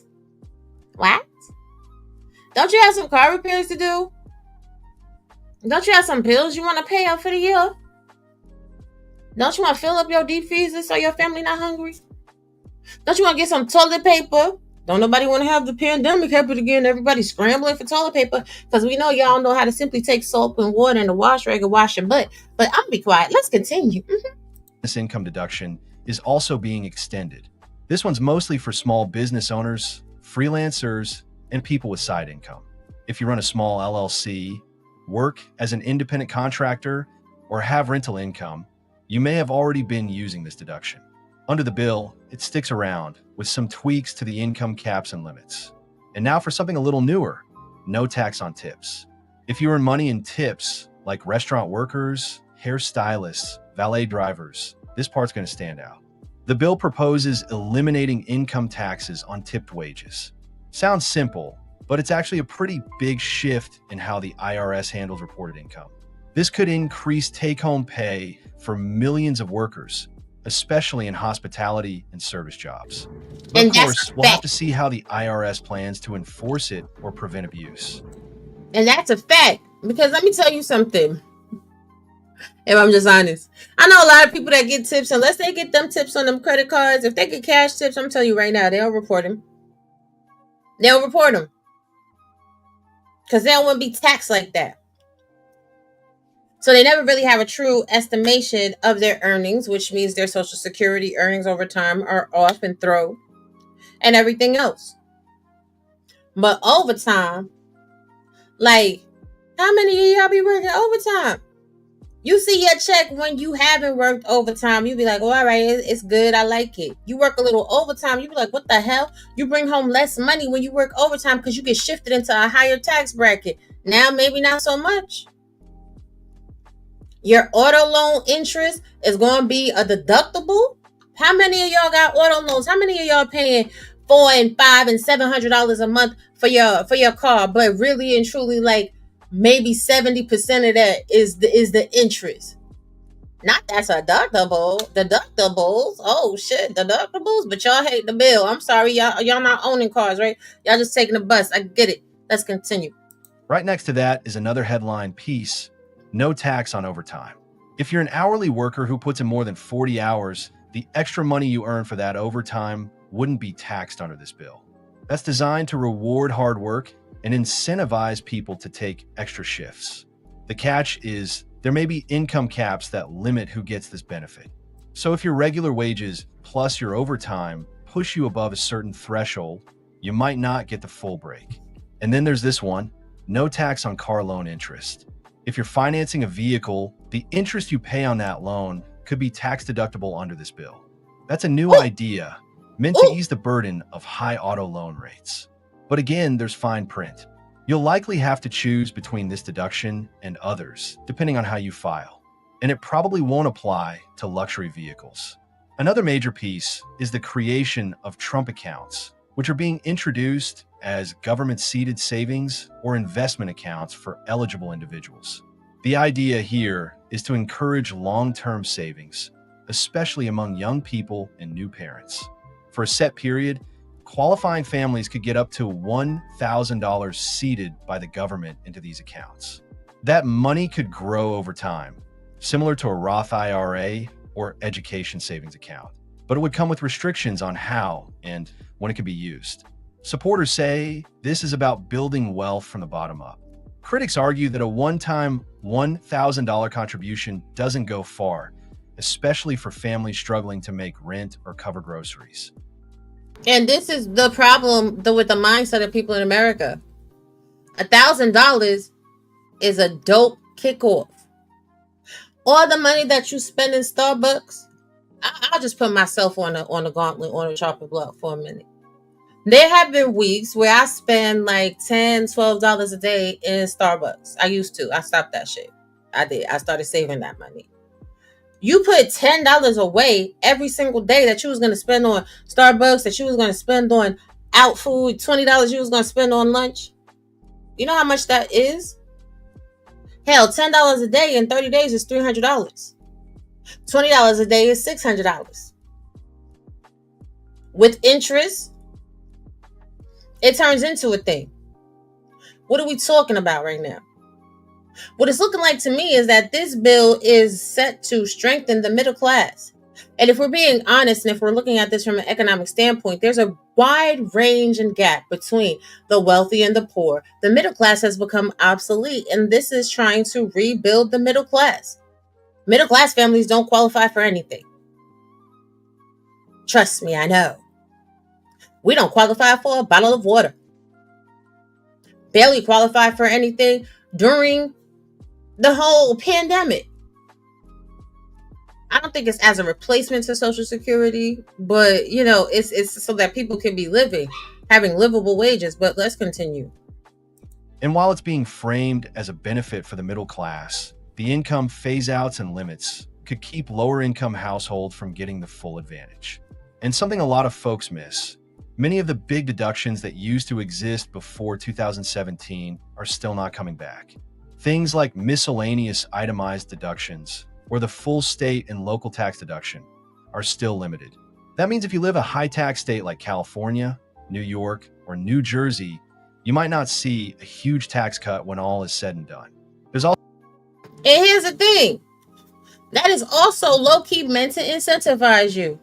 Don't you have some car repairs to do? Don't you have some bills you want to pay up for the year? Don't you want to fill up your deep freezer so your family not hungry? Don't you want to get some toilet paper? Don't nobody want to have the pandemic happen again. Everybody scrambling for toilet paper because we know y'all know how to simply take soap and water and a wash rag and wash your butt. But I'm be quiet. Let's continue. This income deduction is also being extended. This one's mostly for small business owners, freelancers, and people with side income. If you run a small LLC, work as an independent contractor, or have rental income, you may have already been using this deduction. Under the bill, it sticks around with some tweaks to the income caps and limits. And now for something a little newer, no tax on tips. If you earn money in tips, like restaurant workers, hairstylists, valet drivers, this part's going to stand out. The bill proposes eliminating income taxes on tipped wages. Sounds simple, but it's actually a pretty big shift in how the IRS handles reported income. This could increase take-home pay for millions of workers, especially in hospitality and service jobs. But of course, we'll have to see how the IRS plans to enforce it or prevent abuse. And that's a fact, because let me tell you something. If I'm just honest, I know a lot of people that get tips, unless they get them tips on them credit cards. If they get cash tips, I'm telling you right now, they'll report them. They'll report them because they don't want to be taxed like that. So they never really have a true estimation of their earnings, which means their Social Security earnings over time are off and thrown and everything else. But overtime, like, how many of y'all be working overtime? You see your check when you haven't worked overtime. You be like, oh, all right, it's good. I like it. You work a little overtime. You be like, what the hell? You bring home less money when you work overtime because you get shifted into a higher tax bracket. Now, maybe not so much. Your auto loan interest is going to be a deductible. How many of y'all got auto loans? How many of y'all paying $400 and $500 and $700 a month for your car? But really and truly, like, maybe 70% of that is the interest. Not that's a deductible. Deductibles. Oh shit, deductibles. But y'all hate the bill. I'm sorry, y'all not owning cars, right? Y'all just taking the bus. I get it. Let's continue. Right next to that is another headline piece: no tax on overtime. If you're an hourly worker who puts in more than 40 hours, the extra money you earn for that overtime wouldn't be taxed under this bill. That's designed to reward hard work and incentivize people to take extra shifts. The catch is there may be income caps that limit who gets this benefit. So if your regular wages plus your overtime push you above a certain threshold, you might not get the full break. And then there's this one: no tax on car loan interest. If you're financing a vehicle, the interest you pay on that loan could be tax deductible under this bill. That's a new idea meant to ease the burden of high auto loan rates. But again, there's fine print. You'll likely have to choose between this deduction and others, depending on how you file. And it probably won't apply to luxury vehicles. Another major piece is the creation of Trump accounts, which are being introduced as government-seeded savings or investment accounts for eligible individuals. The idea here is to encourage long-term savings, especially among young people and new parents. For a set period, qualifying families could get up to $1,000 seeded by the government into these accounts. That money could grow over time, similar to a Roth IRA or education savings account, but it would come with restrictions on how and when it could be used. Supporters say this is about building wealth from the bottom up. Critics argue that a one-time $1,000 contribution doesn't go far, especially for families struggling to make rent or cover groceries. And this is the problem with the mindset of people in America. $1,000 is a dope kickoff. All the money that you spend in Starbucks, I'll just put myself on the gauntlet, on the chopping block for a minute. There have been weeks where I spend like $10, $12 a day in Starbucks. I used to. I stopped that shit. I did. I started saving that money. You put $10 away every single day that you was going to spend on Starbucks, that you was going to spend on out food, $20 you was going to spend on lunch. You know how much that is? Hell, $10 a day in 30 days is $300. $20 a day is $600. With interest, it turns into a thing. What are we talking about right now? What it's looking like to me is that this bill is set to strengthen the middle class. And if we're being honest, and if we're looking at this from an economic standpoint, there's a wide range and gap between the wealthy and the poor. The middle class has become obsolete, and this is trying to rebuild the middle class. Middle class families don't qualify for anything. Trust me, I know. We don't qualify for a bottle of water. Barely qualify for anything during the whole pandemic. I don't think it's as a replacement to Social Security, but it's so that people can be having livable wages. But let's continue. And while it's being framed as a benefit for the middle class, the income phase-outs and limits could keep lower-income households from getting the full advantage. And something a lot of folks miss: many of the big deductions that used to exist before 2017 are still not coming back. Things like miscellaneous itemized deductions or the full state and local tax deduction are still limited. That means if you live a high-tax state like California, New York, or New Jersey, you might not see a huge tax cut when all is said and done. And here's the thing. That is also low-key meant to incentivize you.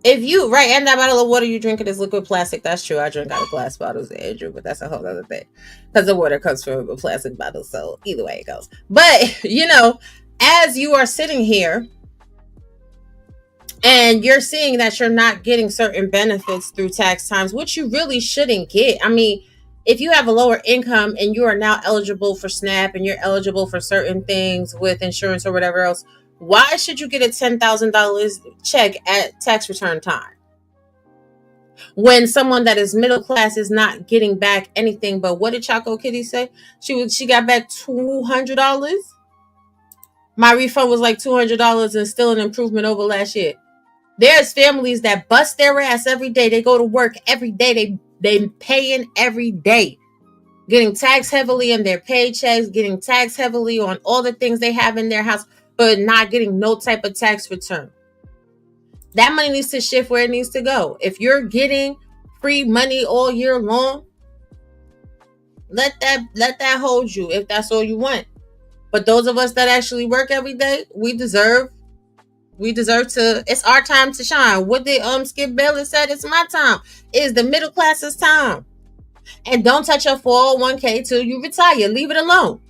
If you, right, and that bottle of water you drinking is liquid plastic, that's true. I drink out of glass bottles, Andrew, but that's a whole other thing. Because the water comes from a plastic bottle, so either way it goes. But, as you are sitting here, and you're seeing that you're not getting certain benefits through tax times, which you really shouldn't get. I mean, If you have a lower income and you are now eligible for SNAP and you're eligible for certain things with insurance or whatever else, why should you get a $10,000 check at tax return time? When someone that is middle class is not getting back anything but, what did Choco Kitty say? She got back $200. My refund was like $200 and still an improvement over last year. There's families that bust their ass every day. They go to work every day. They paying every day, getting taxed heavily in their paychecks, getting taxed heavily on all the things they have in their house, but not getting no type of tax return. That money needs to shift where it needs to go. If you're getting free money all year long, let that hold you if that's all you want. But those of us that actually work every day, we deserve to, it's our time to shine. What did Skip Bayless said? It's my time. It's the middle class's time. And don't touch your 401k till you retire. Leave it alone.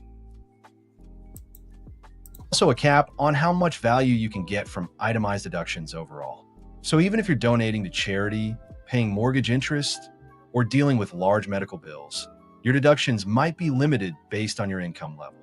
Also a cap on how much value you can get from itemized deductions overall. So even if you're donating to charity, paying mortgage interest, or dealing with large medical bills, your deductions might be limited based on your income level.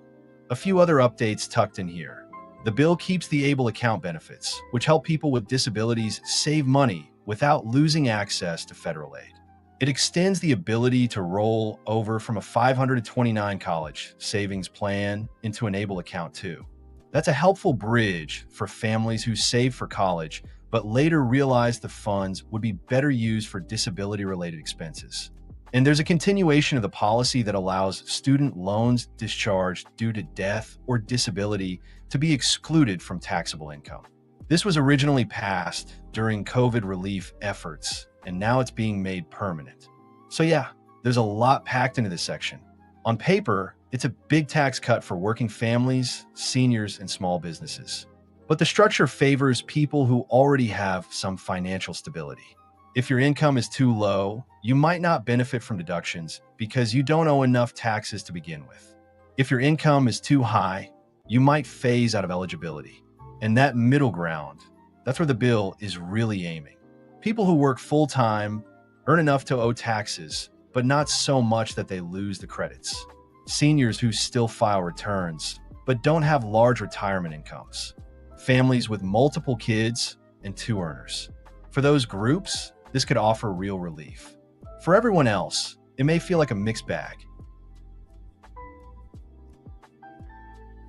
A few other updates tucked in here. The bill keeps the ABLE account benefits, which help people with disabilities save money without losing access to federal aid. It extends the ability to roll over from a 529 college savings plan into an ABLE account too. That's a helpful bridge for families who save for college, but later realize the funds would be better used for disability-related expenses. And there's a continuation of the policy that allows student loans discharged due to death or disability to be excluded from taxable income. This was originally passed during COVID relief efforts, and now it's being made permanent. So yeah, there's a lot packed into this section. On paper, it's a big tax cut for working families, seniors, and small businesses. But the structure favors people who already have some financial stability. If your income is too low, you might not benefit from deductions because you don't owe enough taxes to begin with. If your income is too high, you might phase out of eligibility. And that middle ground, that's where the bill is really aiming. People who work full-time earn enough to owe taxes, but not so much that they lose the credits. Seniors who still file returns, but don't have large retirement incomes. Families with multiple kids and 2 earners. For those groups, this could offer real relief. For everyone else, it may feel like a mixed bag.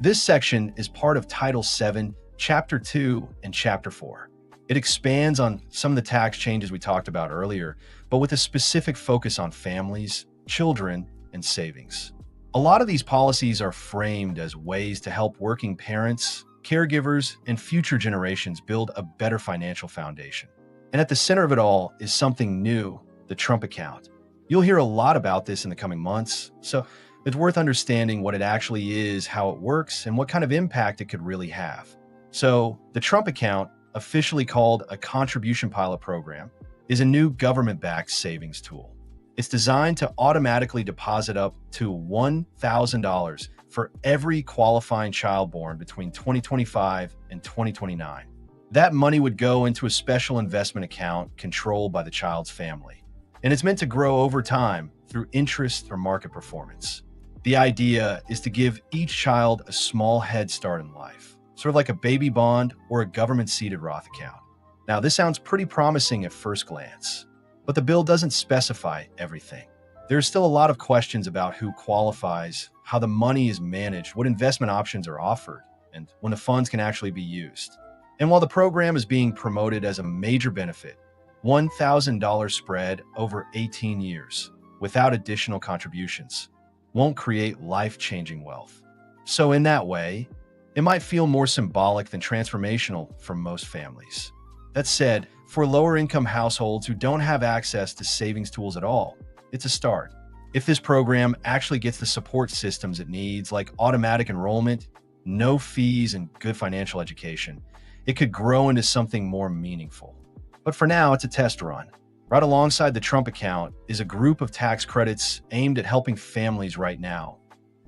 This section is part of Title VII, Chapter 2, and Chapter 4. It expands on some of the tax changes we talked about earlier, but with a specific focus on families, children, and savings. A lot of these policies are framed as ways to help working parents, caregivers, and future generations build a better financial foundation. And at the center of it all is something new, the Trump account. You'll hear a lot about this in the coming months, so it's worth understanding what it actually is, how it works, and what kind of impact it could really have. So, the Trump account, officially called a contribution pilot program, is a new government-backed savings tool. It's designed to automatically deposit up to $1,000 for every qualifying child born between 2025 and 2029. That money would go into a special investment account controlled by the child's family. And it's meant to grow over time through interest or market performance. The idea is to give each child a small head start in life, sort of like a baby bond or a government-seeded Roth account. Now, this sounds pretty promising at first glance, but the bill doesn't specify everything. There's still a lot of questions about who qualifies, how the money is managed, what investment options are offered, and when the funds can actually be used. And while the program is being promoted as a major benefit, $1,000 spread over 18 years without additional contributions won't create life-changing wealth. So in that way, it might feel more symbolic than transformational for most families. That said, for lower-income households who don't have access to savings tools at all, it's a start. If this program actually gets the support systems it needs, like automatic enrollment, no fees, and good financial education, it could grow into something more meaningful. But for now, it's a test run. Right alongside the Trump account is a group of tax credits aimed at helping families right now,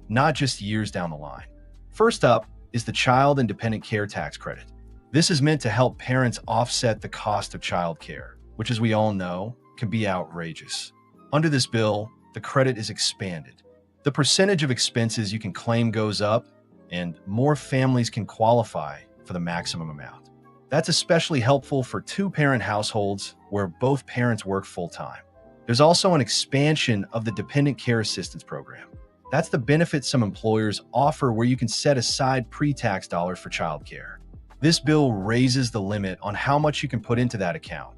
not just years down the line. First up is the Child and Dependent Care Tax Credit. This is meant to help parents offset the cost of childcare, which, as we all know, can be outrageous. Under this bill, the credit is expanded. The percentage of expenses you can claim goes up, and more families can qualify for the maximum amount. That's especially helpful for two-parent households where both parents work full-time. There's also an expansion of the Dependent Care Assistance Program. That's the benefit some employers offer where you can set aside pre-tax dollars for childcare. This bill raises the limit on how much you can put into that account,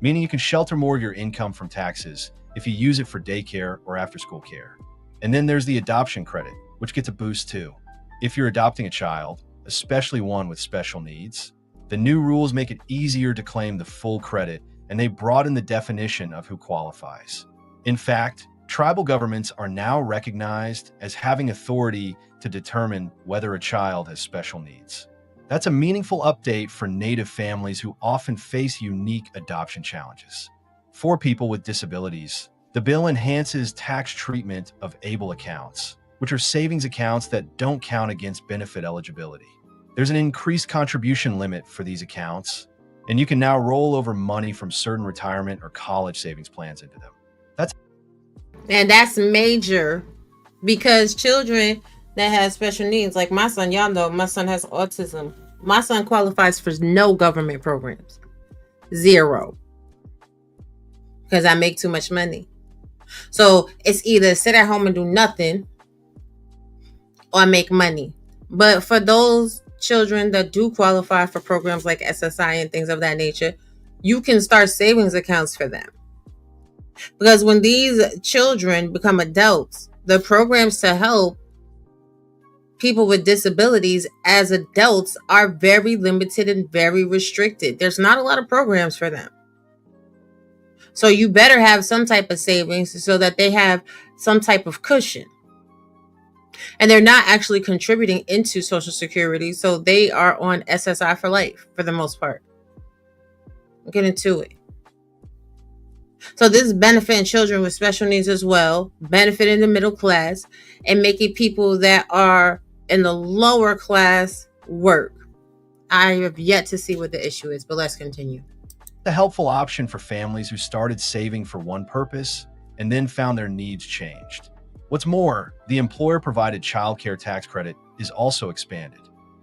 meaning you can shelter more of your income from taxes if you use it for daycare or after-school care. And then there's the adoption credit, which gets a boost too. If you're adopting a child, especially one with special needs, the new rules make it easier to claim the full credit, and they broaden the definition of who qualifies. In fact, tribal governments are now recognized as having authority to determine whether a child has special needs. That's a meaningful update for Native families who often face unique adoption challenges. For people with disabilities, the bill enhances tax treatment of ABLE accounts, which are savings accounts that don't count against benefit eligibility. There's an increased contribution limit for these accounts, and you can now roll over money from certain retirement or college savings plans into them. That's major, because children that have special needs, like my son, y'all know my son has autism. My son qualifies for no government programs. Zero. Because I make too much money. So it's either sit at home and do nothing or make money. But for those children that do qualify for programs like SSI and things of that nature, you can start savings accounts for them. Because when these children become adults, the programs to help people with disabilities as adults are very limited and very restricted. There's not a lot of programs for them. So you better have some type of savings so that they have some type of cushion. And they're not actually contributing into Social Security, so they are on SSI for life for the most part. I'll get into it. So this is benefiting children with special needs as well, benefiting the middle class, and making people that are in the lower class work. I have yet to see what the issue is, but let's continue. A helpful option for families who started saving for one purpose and then found their needs changed. What's more, the employer-provided childcare tax credit is also expanded.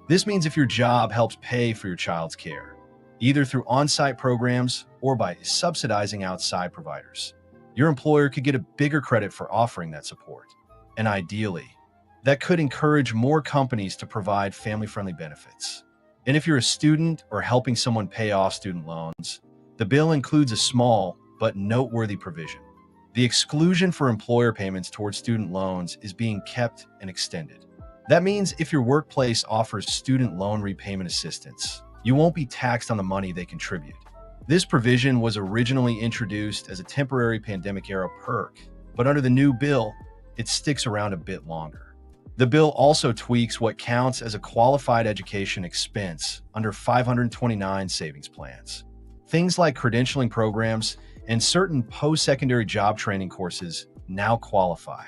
This means if your job helps pay for your child's care, either through on-site programs or by subsidizing outside providers, your employer could get a bigger credit for offering that support. And ideally, that could encourage more companies to provide family-friendly benefits. And if you're a student or helping someone pay off student loans, the bill includes a small but noteworthy provision. The exclusion for employer payments towards student loans is being kept and extended. That means if your workplace offers student loan repayment assistance, you won't be taxed on the money they contribute. This provision was originally introduced as a temporary pandemic-era perk, but under the new bill, it sticks around a bit longer. The bill also tweaks what counts as a qualified education expense under 529 savings plans. Things like credentialing programs and certain post-secondary job training courses now qualify.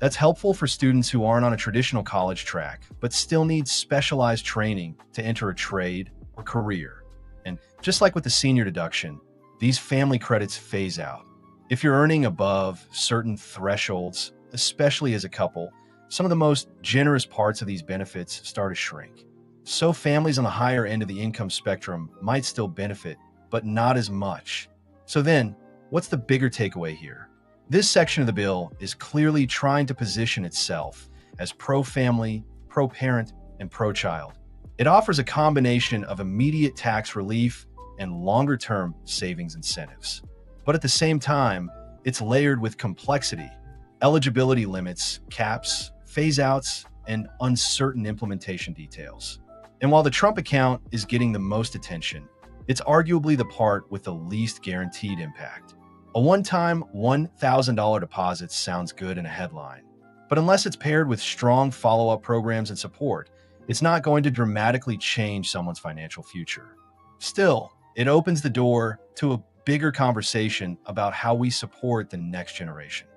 That's helpful for students who aren't on a traditional college track, but still need specialized training to enter a trade or career. And just like with the senior deduction, these family credits phase out. If you're earning above certain thresholds, especially as a couple, some of the most generous parts of these benefits start to shrink. So families on the higher end of the income spectrum might still benefit, but not as much. So then, what's the bigger takeaway here? This section of the bill is clearly trying to position itself as pro-family, pro-parent, and pro-child. It offers a combination of immediate tax relief and longer-term savings incentives. But at the same time, it's layered with complexity, eligibility limits, caps, phase-outs, and uncertain implementation details. And while the Trump account is getting the most attention, it's arguably the part with the least guaranteed impact. A one-time $1,000 deposit sounds good in a headline, but unless it's paired with strong follow-up programs and support, it's not going to dramatically change someone's financial future. Still, it opens the door to a bigger conversation about how we support the next generation.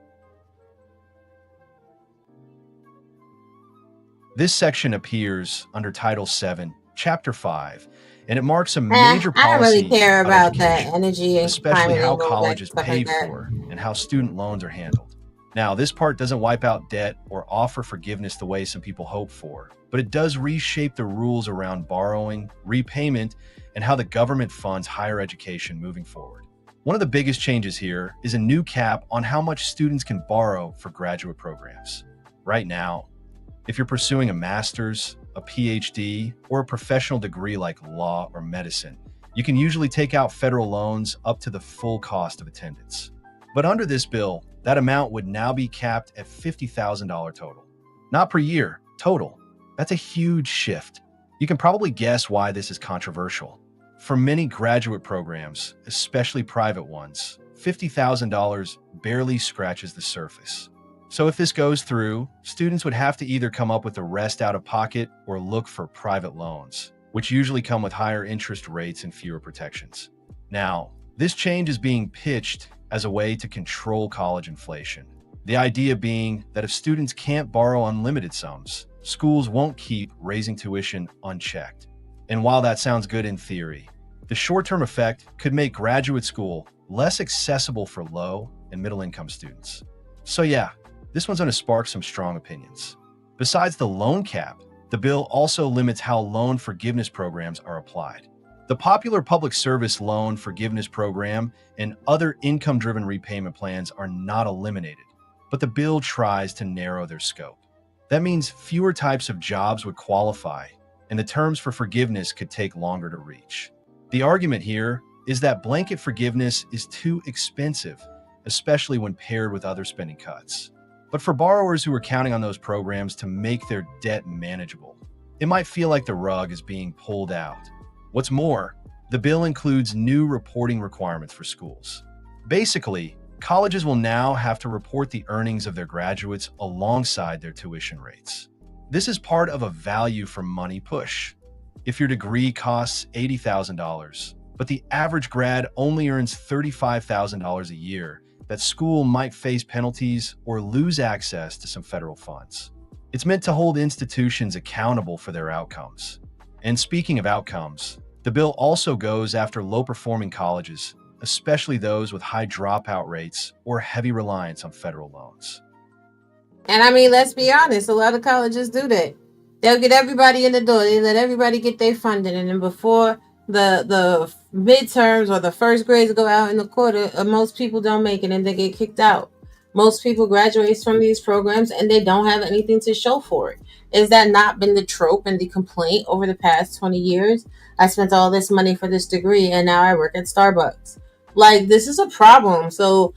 This section appears under Title VII, Chapter 5, and it marks a major policy. I don't really care about education, that energy and especially how climate college is stuff paid like that. for and how student loans are handled. Now, this part doesn't wipe out debt or offer forgiveness the way some people hope for, but it does reshape the rules around borrowing, repayment, and how the government funds higher education moving forward. One of the biggest changes here is a new cap on how much students can borrow for graduate programs. Right now, if you're pursuing a master's, a PhD, or a professional degree like law or medicine, you can usually take out federal loans up to the full cost of attendance. But under this bill, that amount would now be capped at $50,000 total. Not per year, total. That's a huge shift. You can probably guess why this is controversial. For many graduate programs, especially private ones, $50,000 barely scratches the surface. So if this goes through, students would have to either come up with the rest out of pocket or look for private loans, which usually come with higher interest rates and fewer protections. Now, this change is being pitched as a way to control college inflation. The idea being that if students can't borrow unlimited sums, schools won't keep raising tuition unchecked. And while that sounds good in theory, the short-term effect could make graduate school less accessible for low and middle-income students. So yeah, this one's going to spark some strong opinions. Besides the loan cap, the bill also limits how loan forgiveness programs are applied. The popular public service loan forgiveness program and other income-driven repayment plans are not eliminated, but the bill tries to narrow their scope. That means fewer types of jobs would qualify, and the terms for forgiveness could take longer to reach. The argument here is that blanket forgiveness is too expensive, especially when paired with other spending cuts. But for borrowers who are counting on those programs to make their debt manageable, it might feel like the rug is being pulled out. What's more, the bill includes new reporting requirements for schools. Basically, colleges will now have to report the earnings of their graduates alongside their tuition rates. This is part of a value for money push. If your degree costs $80,000, but the average grad only earns $35,000 a year, that school might face penalties or lose access to some federal funds. It's meant to hold institutions accountable for their outcomes. And speaking of outcomes, the bill also goes after low-performing colleges, especially those with high dropout rates or heavy reliance on federal loans. And I mean, let's be honest, a lot of colleges do that. They'll get everybody in the door. They let everybody get their funding. And then before the midterms or the first grades go out in the quarter, most people don't make it and they get kicked out. Most people graduate from these programs and they don't have anything to show for it. Is that not been the trope and the complaint over the past 20 years? I spent all this money for this degree and now I work at Starbucks. Like, this is a problem. So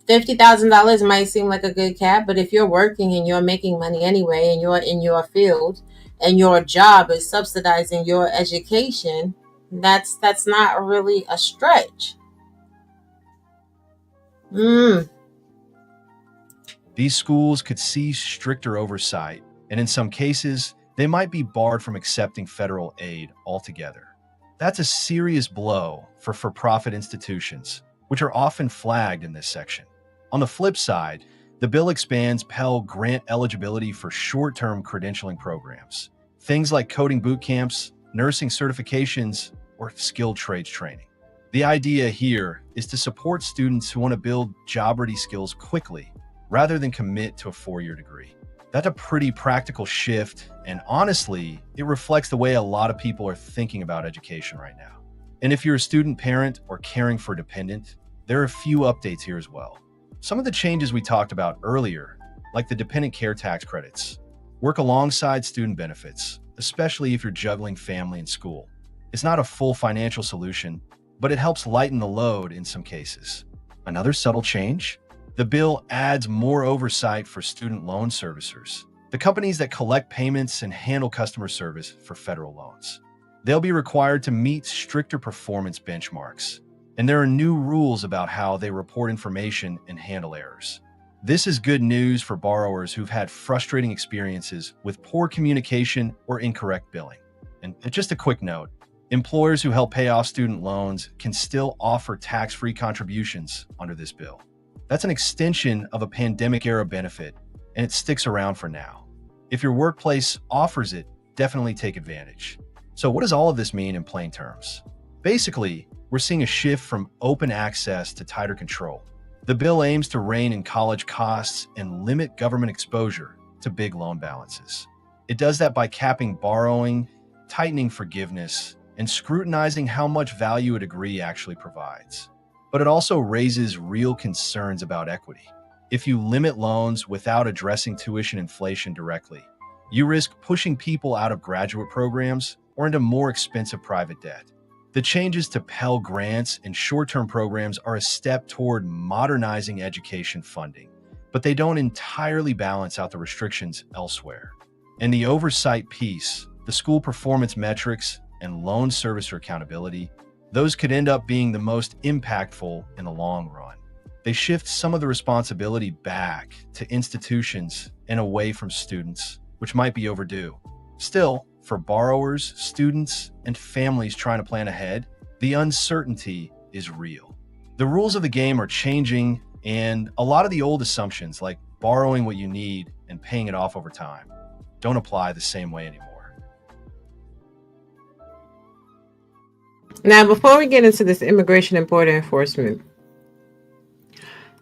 $50,000 might seem like a good cap, but if you're working and you're making money anyway and you're in your field and your job is subsidizing your education, that's not really a stretch. These schools could see stricter oversight, and in some cases, they might be barred from accepting federal aid altogether. That's a serious blow for for-profit institutions, which are often flagged in this section. On the flip side, the bill expands Pell Grant eligibility for short-term credentialing programs, things like coding boot camps, nursing certifications, or skilled trades training. The idea here is to support students who want to build job-ready skills quickly, rather than commit to a 4-year degree. That's a pretty practical shift, and honestly, it reflects the way a lot of people are thinking about education right now. And if you're a student parent or caring for a dependent, there are a few updates here as well. Some of the changes we talked about earlier, like the dependent care tax credits, work alongside student benefits, especially if you're juggling family and school. It's not a full financial solution, but it helps lighten the load in some cases. Another subtle change? The bill adds more oversight for student loan servicers, the companies that collect payments and handle customer service for federal loans. They'll be required to meet stricter performance benchmarks, and there are new rules about how they report information and handle errors. This is good news for borrowers who've had frustrating experiences with poor communication or incorrect billing. And just a quick note, employers who help pay off student loans can still offer tax-free contributions under this bill. That's an extension of a pandemic-era benefit, and it sticks around for now. If your workplace offers it, definitely take advantage. So what does all of this mean in plain terms? Basically, we're seeing a shift from open access to tighter control. The bill aims to rein in college costs and limit government exposure to big loan balances. It does that by capping borrowing, tightening forgiveness, and scrutinizing how much value a degree actually provides. But it also raises real concerns about equity. If you limit loans without addressing tuition inflation directly, you risk pushing people out of graduate programs or into more expensive private debt. The changes to Pell Grants and short-term programs are a step toward modernizing education funding, but they don't entirely balance out the restrictions elsewhere. And the oversight piece, the school performance metrics, and loan servicer accountability, those could end up being the most impactful in the long run. They shift some of the responsibility back to institutions and away from students, which might be overdue. Still, for borrowers, students, and families trying to plan ahead, the uncertainty is real. The rules of the game are changing, and a lot of the old assumptions, like borrowing what you need and paying it off over time, don't apply the same way anymore. Now, before we get into this immigration and border enforcement,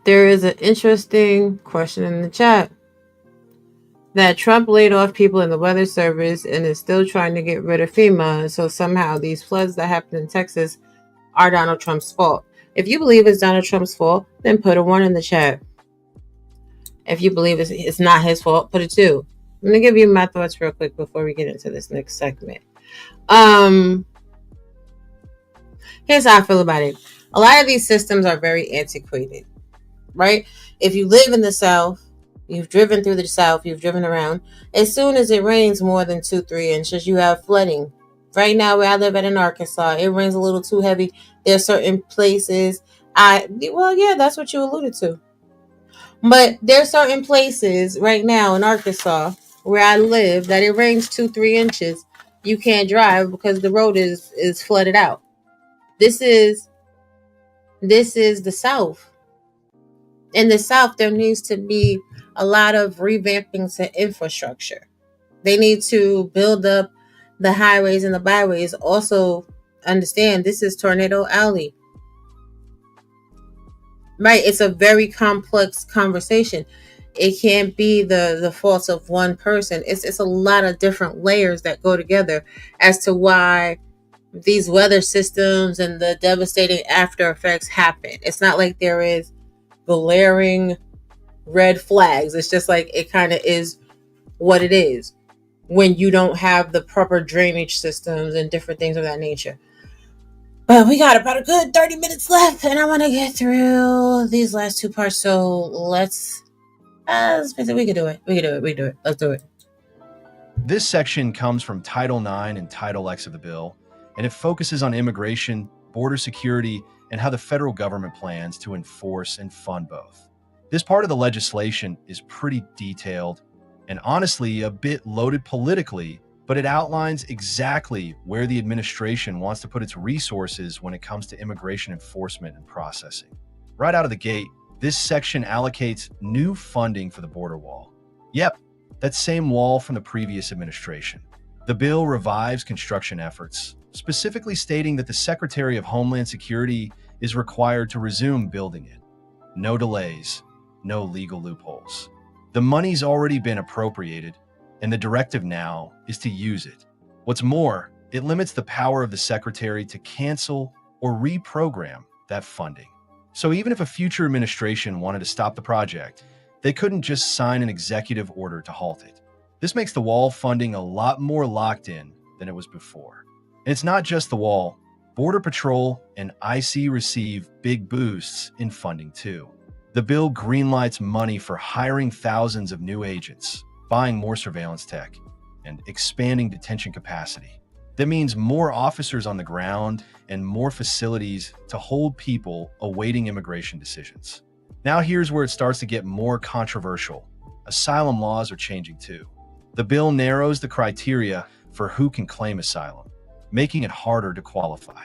there is an interesting question in the chat that Trump laid off people in the weather service and is still trying to get rid of FEMA. So somehow these floods that happened in Texas are Donald Trump's fault. If you believe it's Donald Trump's fault, then put a 1 in the chat. If you believe it's not his fault, put a 2. I'm going to give you my thoughts real quick before we get into this next segment. Here's how I feel about it. A lot of these systems are very antiquated, right? If you live in the South, you've driven through the South, you've driven around, as soon as it rains more than 2-3 inches, you have flooding. Right now, where I live in Arkansas, it rains a little too heavy. There are certain places, that's what you alluded to. But there are certain places right now in Arkansas where I live that it rains 2-3 inches. You can't drive because the road is flooded out. This is the South. In the South, there needs to be a lot of revamping to infrastructure. They need to build up the highways and the byways. Also, understand this is Tornado Alley. Right? It's a very complex conversation. It can't be the fault of one person. It's a lot of different layers that go together as to why these weather systems and the devastating after effects happen. It's not like there is glaring red flags. It's just like it kind of is what it is when you don't have the proper drainage systems and different things of that nature. But we got about a good 30 minutes left, and I want to get through these last 2 parts. So let's face it, we can do it. Let's do it. This section comes from Title IX and Title X of the bill, and it focuses on immigration, border security, and how the federal government plans to enforce and fund both. This part of the legislation is pretty detailed and honestly a bit loaded politically, but it outlines exactly where the administration wants to put its resources when it comes to immigration enforcement and processing. Right out of the gate, this section allocates new funding for the border wall. Yep, that same wall from the previous administration. The bill revives construction efforts, specifically stating that the Secretary of Homeland Security is required to resume building it. No delays, no legal loopholes. The money's already been appropriated, and the directive now is to use it. What's more, it limits the power of the Secretary to cancel or reprogram that funding. So even if a future administration wanted to stop the project, they couldn't just sign an executive order to halt it. This makes the wall funding a lot more locked in than it was before. And it's not just the wall. Border Patrol and IC receive big boosts in funding too. The bill greenlights money for hiring thousands of new agents, buying more surveillance tech, and expanding detention capacity. That means more officers on the ground and more facilities to hold people awaiting immigration decisions. Now here's where it starts to get more controversial. Asylum laws are changing too. The bill narrows the criteria for who can claim asylum, making it harder to qualify.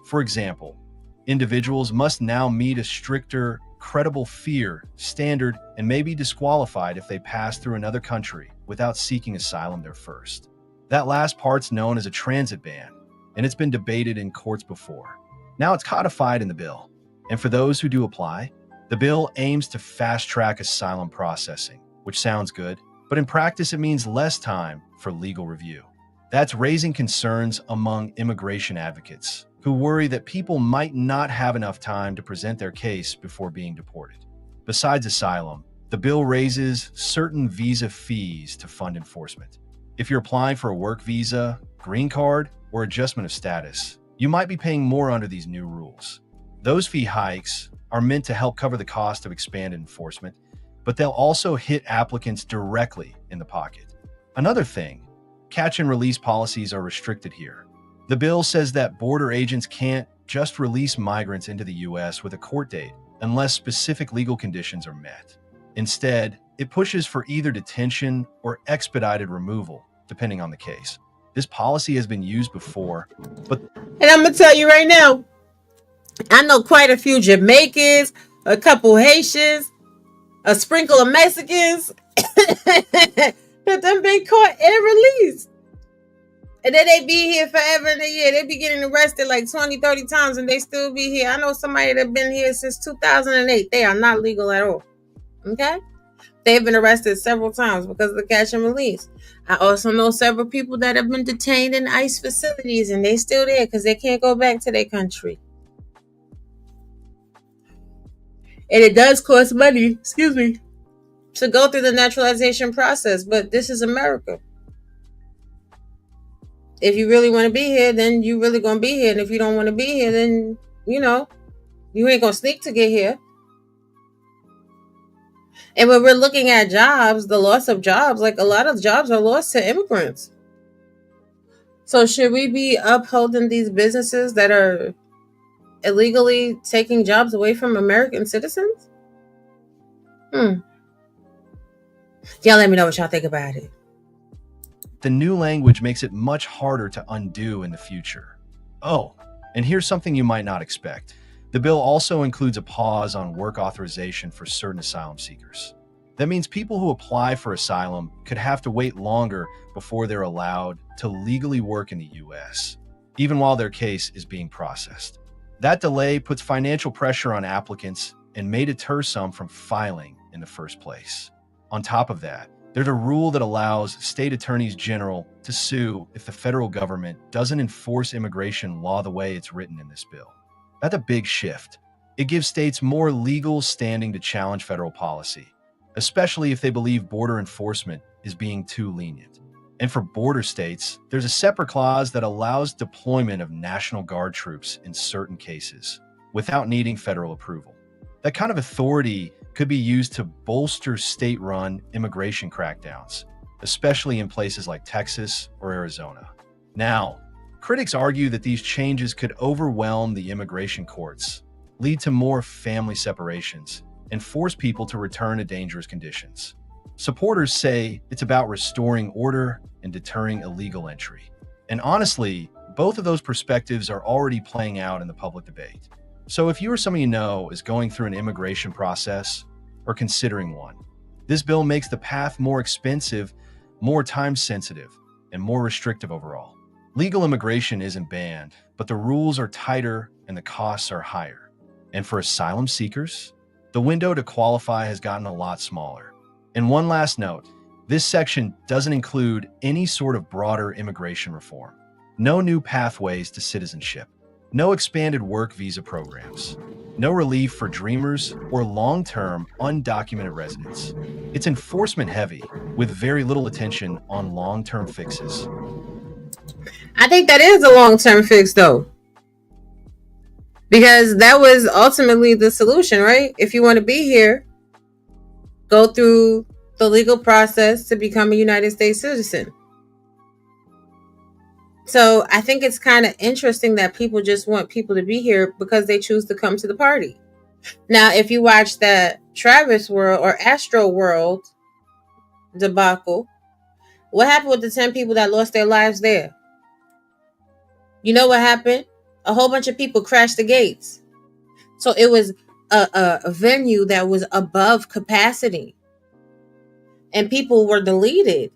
For example, individuals must now meet a stricter credible fear standard and may be disqualified if they pass through another country without seeking asylum there first. That last part's known as a transit ban, and it's been debated in courts before. Now it's codified in the bill, and for those who do apply, The bill aims to fast-track asylum processing, which sounds good, but in practice it means less time for legal review. That's raising concerns among immigration advocates who worry that people might not have enough time to present their case before being deported. Besides asylum, the bill raises certain visa fees to fund enforcement. If you're applying for a work visa, green card, or adjustment of status, you might be paying more under these new rules. Those fee hikes are meant to help cover the cost of expanded enforcement, but they'll also hit applicants directly in the pocket. Another thing, catch and release policies are restricted here. The bill says that border agents can't just release migrants into the U.S. with a court date unless specific legal conditions are met. Instead, it pushes for either detention or expedited removal, depending on the case. This policy has been used before, but... And I'm going to tell you right now, I know quite a few Jamaicans, a couple Haitians, a sprinkle of Mexicans that done been caught and released. And then they be here forever in a year. They be getting arrested like 20, 30 times and they still be here. I know somebody that been here since 2008. They are not legal at all. Okay? They've been arrested several times because of the catch and release. I also know several people that have been detained in ICE facilities and they still there because they can't go back to their country. And it does cost money, to go through the naturalization process. But this is America. If you really want to be here, then you really going to be here. And if you don't want to be here, then, you ain't going to sneak to get here. And when we're looking at jobs, the loss of jobs, like a lot of jobs are lost to immigrants. So should we be upholding these businesses that are illegally taking jobs away from American citizens? Y'all let me know what y'all think about it. The new language makes it much harder to undo in the future. Oh, and here's something you might not expect. The bill also includes a pause on work authorization for certain asylum seekers. That means people who apply for asylum could have to wait longer before they're allowed to legally work in the U.S., even while their case is being processed. That delay puts financial pressure on applicants and may deter some from filing in the first place. On top of that, there's a rule that allows state attorneys general to sue if the federal government doesn't enforce immigration law the way it's written in this bill. That's a big shift. It gives states more legal standing to challenge federal policy, especially if they believe border enforcement is being too lenient. And for border states, there's a separate clause that allows deployment of National Guard troops in certain cases without needing federal approval. That kind of authority could be used to bolster state-run immigration crackdowns, especially in places like Texas or Arizona. Now, critics argue that these changes could overwhelm the immigration courts, lead to more family separations, and force people to return to dangerous conditions. Supporters say it's about restoring order and deterring illegal entry. And honestly, both of those perspectives are already playing out in the public debate. So if you or someone you know is going through an immigration process or considering one, this bill makes the path more expensive, more time-sensitive, and more restrictive overall. Legal immigration isn't banned, but the rules are tighter and the costs are higher. And for asylum seekers, the window to qualify has gotten a lot smaller. And one last note, this section doesn't include any sort of broader immigration reform. No new pathways to citizenship. No expanded work visa programs. No relief for dreamers or long-term undocumented residents. It's enforcement heavy, with very little attention on long-term fixes. I think that is a long-term fix, though. Because that was ultimately the solution, right? If you want to be here, go through the legal process to become a United States citizen. So I think it's kind of interesting that people just want people to be here because they choose to come to the party. Now, if you watch that Travis World or Astro World debacle, what happened with the 10 people that lost their lives there? You know what happened? A whole bunch of people crashed the gates. So it was a venue that was above capacity. And people were deleted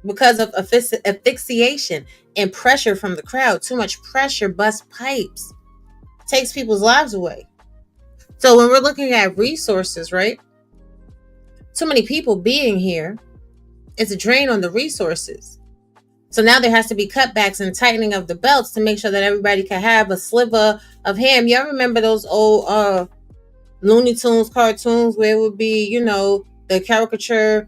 because of asphyxiation and pressure from the crowd. Too much pressure busts pipes. Takes people's lives away. So when we're looking at resources, right? Too many people being here is a drain on the resources. So now there has to be cutbacks and tightening of the belts to make sure that everybody can have a sliver of ham. Y'all remember those old Looney Tunes cartoons where it would be, the caricature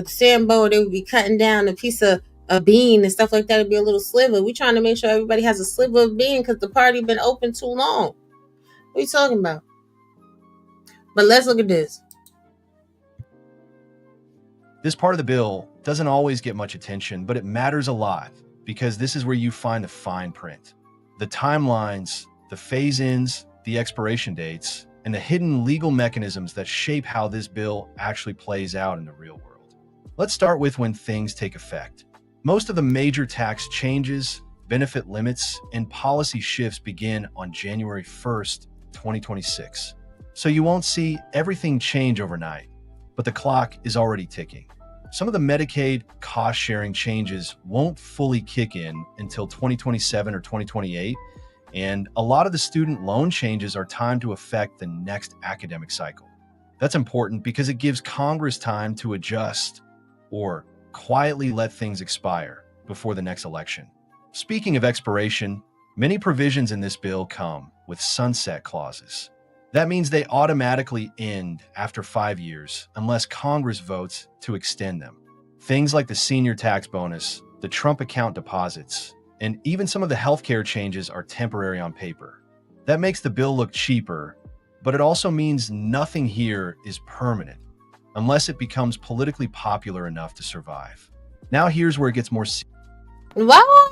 Sambo, they would be cutting down a piece of a bean and stuff like that. It'd be a little sliver. We're trying to make sure everybody has a sliver of bean because the party been open too long. What are you talking about? But let's look at this. This part of the bill doesn't always get much attention, but it matters a lot because this is where you find the fine print. The timelines, the phase-ins, the expiration dates, and the hidden legal mechanisms that shape how this bill actually plays out in the real world. Let's start with when things take effect. Most of the major tax changes, benefit limits, and policy shifts begin on January 1st, 2026. So you won't see everything change overnight, but the clock is already ticking. Some of the Medicaid cost-sharing changes won't fully kick in until 2027 or 2028, and a lot of the student loan changes are timed to affect the next academic cycle. That's important because it gives Congress time to adjust or quietly let things expire before the next election. Speaking of expiration, many provisions in this bill come with sunset clauses. That means they automatically end after 5 years unless Congress votes to extend them. Things like the senior tax bonus, the Trump account deposits, and even some of the healthcare changes are temporary on paper. That makes the bill look cheaper, but it also means nothing here is permanent unless it becomes politically popular enough to survive. Now here's where it gets more serious. What?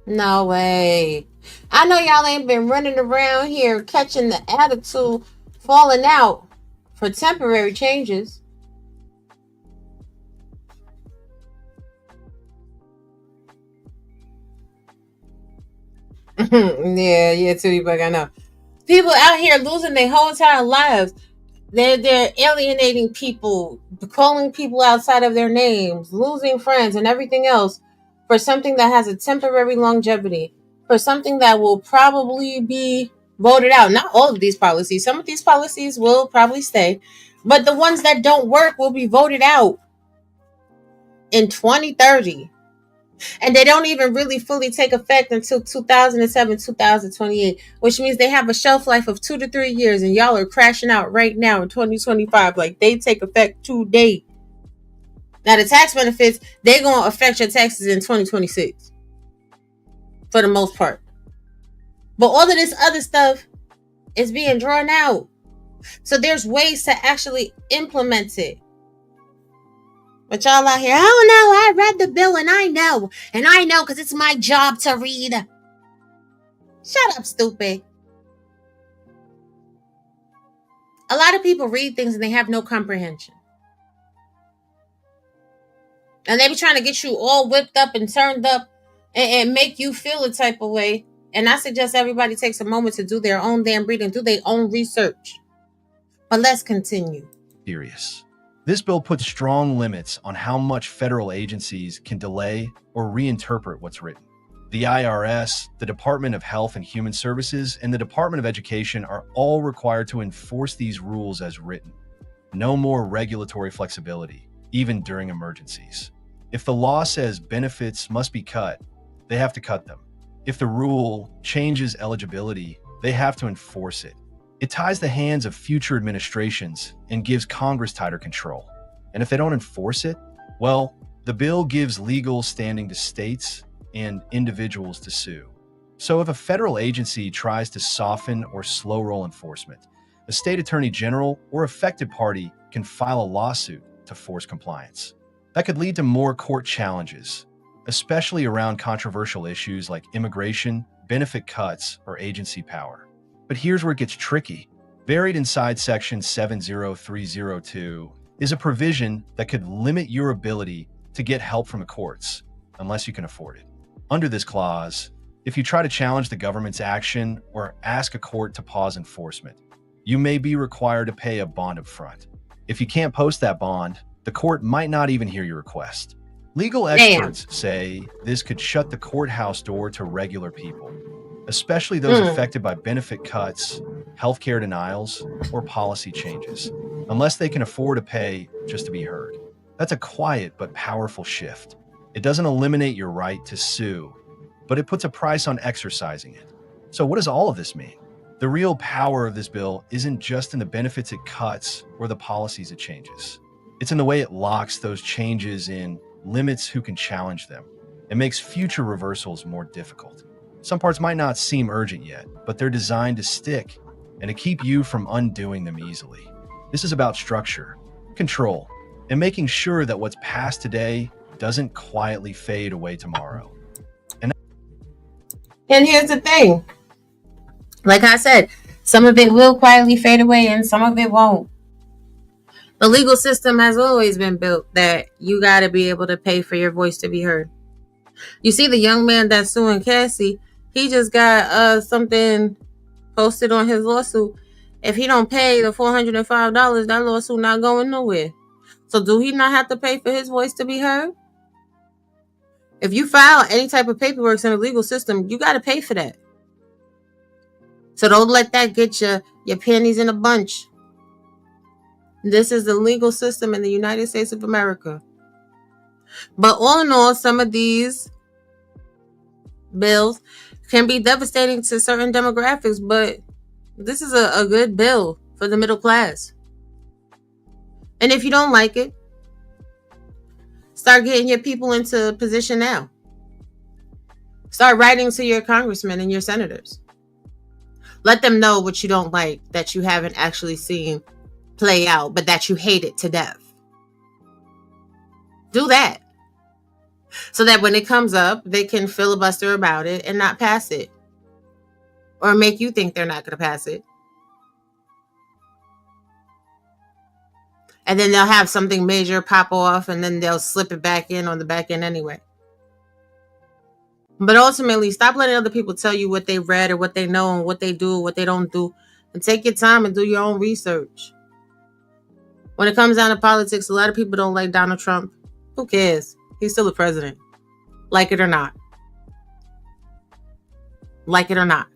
No way. I know y'all ain't been running around here catching the attitude falling out for temporary changes. yeah, Tootie Bug, I know. People out here losing their whole entire lives. They're alienating people, calling people outside of their names, losing friends and everything else for something that has a temporary longevity, for something that will probably be voted out. Not all of these policies. Some of these policies will probably stay, but the ones that don't work will be voted out in 2030. And they don't even really fully take effect until 2007, 2028, which means they have a shelf life of 2 to 3 years, and y'all are crashing out right now in 2025. Like, they take effect today. Now, the tax benefits, they're going to affect your taxes in 2026 for the most part. But all of this other stuff is being drawn out. So there's ways to actually implement it. But y'all out here, oh no, I read the bill and I know because it's my job to read. Shut up, stupid. A lot of people read things and they have no comprehension. And they be trying to get you all whipped up and turned up and make you feel a type of way. And I suggest everybody takes a moment to do their own damn reading, do their own research. But let's continue. Serious. This bill puts strong limits on how much federal agencies can delay or reinterpret what's written. The IRS, the Department of Health and Human Services, and the Department of Education are all required to enforce these rules as written. No more regulatory flexibility, even during emergencies. If the law says benefits must be cut, they have to cut them. If the rule changes eligibility, they have to enforce it. It ties the hands of future administrations and gives Congress tighter control. And if they don't enforce it, well, the bill gives legal standing to states and individuals to sue. So if a federal agency tries to soften or slow roll enforcement, a state attorney general or affected party can file a lawsuit to force compliance. That could lead to more court challenges, especially around controversial issues like immigration, benefit cuts, or agency power. But here's where it gets tricky. Buried inside Section 70302 is a provision that could limit your ability to get help from the courts, unless you can afford it. Under this clause, if you try to challenge the government's action or ask a court to pause enforcement, you may be required to pay a bond up front. If you can't post that bond, the court might not even hear your request. Legal experts say this could shut the courthouse door to regular people, especially those affected by benefit cuts, healthcare denials, or policy changes, unless they can afford to pay just to be heard. That's a quiet but powerful shift. It doesn't eliminate your right to sue, but it puts a price on exercising it. So what does all of this mean? The real power of this bill isn't just in the benefits it cuts or the policies it changes. It's in the way it locks those changes in, limits who can challenge them. It makes future reversals more difficult. Some parts might not seem urgent yet, but they're designed to stick and to keep you from undoing them easily. This is about structure, control, and making sure that what's passed today doesn't quietly fade away tomorrow. And here's the thing. Like I said, some of it will quietly fade away and some of it won't. The legal system has always been built that you got to be able to pay for your voice to be heard. You see the young man that's suing Cassie, he just got something posted on his lawsuit. If he don't pay the $405, that lawsuit not going nowhere. So do he not have to pay for his voice to be heard? If you file any type of paperwork in the legal system, you got to pay for that. So don't let that get your panties in a bunch. This is the legal system in the United States of America. But all in all, some of these bills can be devastating to certain demographics, but this is a good bill for the middle class. And if you don't like it, start getting your people into position now. Start writing to your congressmen and your senators. Let them know what you don't like, that you haven't actually seen play out, but that you hate it to death. Do that. So that when it comes up, they can filibuster about it and not pass it. Or make you think they're not going to pass it. And then they'll have something major pop off and then they'll slip it back in on the back end anyway. But ultimately, stop letting other people tell you what they read or what they know and what they do, what they don't do. And take your time and do your own research. When it comes down to politics, a lot of people don't like Donald Trump. Who cares? He's still the president. Like it or not. Like it or not.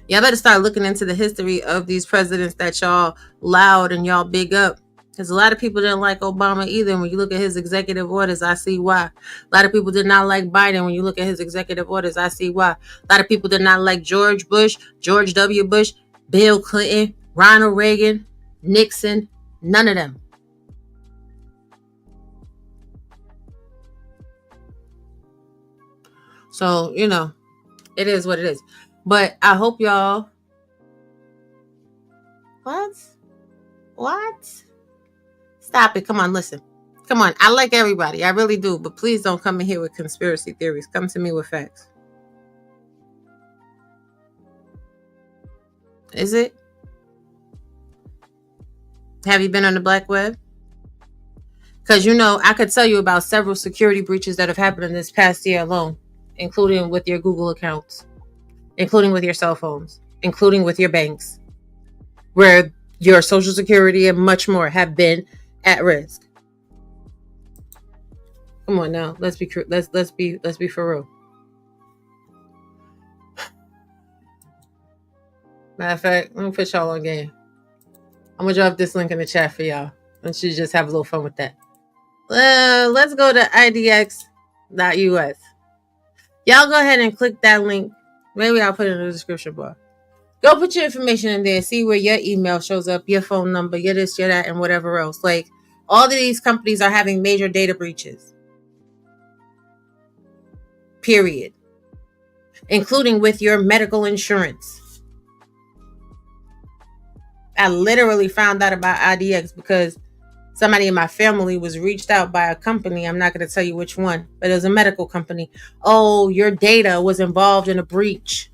Y'all better start looking into the history of these presidents that y'all loud and y'all big up. Because a lot of people didn't like Obama either. When you look at his executive orders, I see why. A lot of people did not like Biden. When you look at his executive orders, I see why. A lot of people did not like George Bush, George W. Bush, Bill Clinton, Ronald Reagan, Nixon. None of them. So, it is what it is. But I hope y'all... What? Stop it. Come on, listen. Come on. I like everybody. I really do. But please don't come in here with conspiracy theories. Come to me with facts. Is it? Have you been on the black web? Because, I could tell you about several security breaches that have happened in this past year alone, including with your Google accounts, including with your cell phones, including with your banks, where your Social Security and much more have been at risk. Come on now, let's be for real. Matter of fact, let me put y'all on game. I'm gonna drop this link in the chat for y'all. And you just have a little fun with that. Let's go to idx.us. Y'all go ahead and click that link. Maybe I'll put it in the description bar. Go put your information in there. See where your email shows up, your phone number, your this, your that, and whatever else. Like, all of these companies are having major data breaches. Period. Including with your medical insurance. I literally found out about IDX because somebody in my family was reached out by a company. I'm not going to tell you which one, but it was a medical company. Oh, your data was involved in a breach.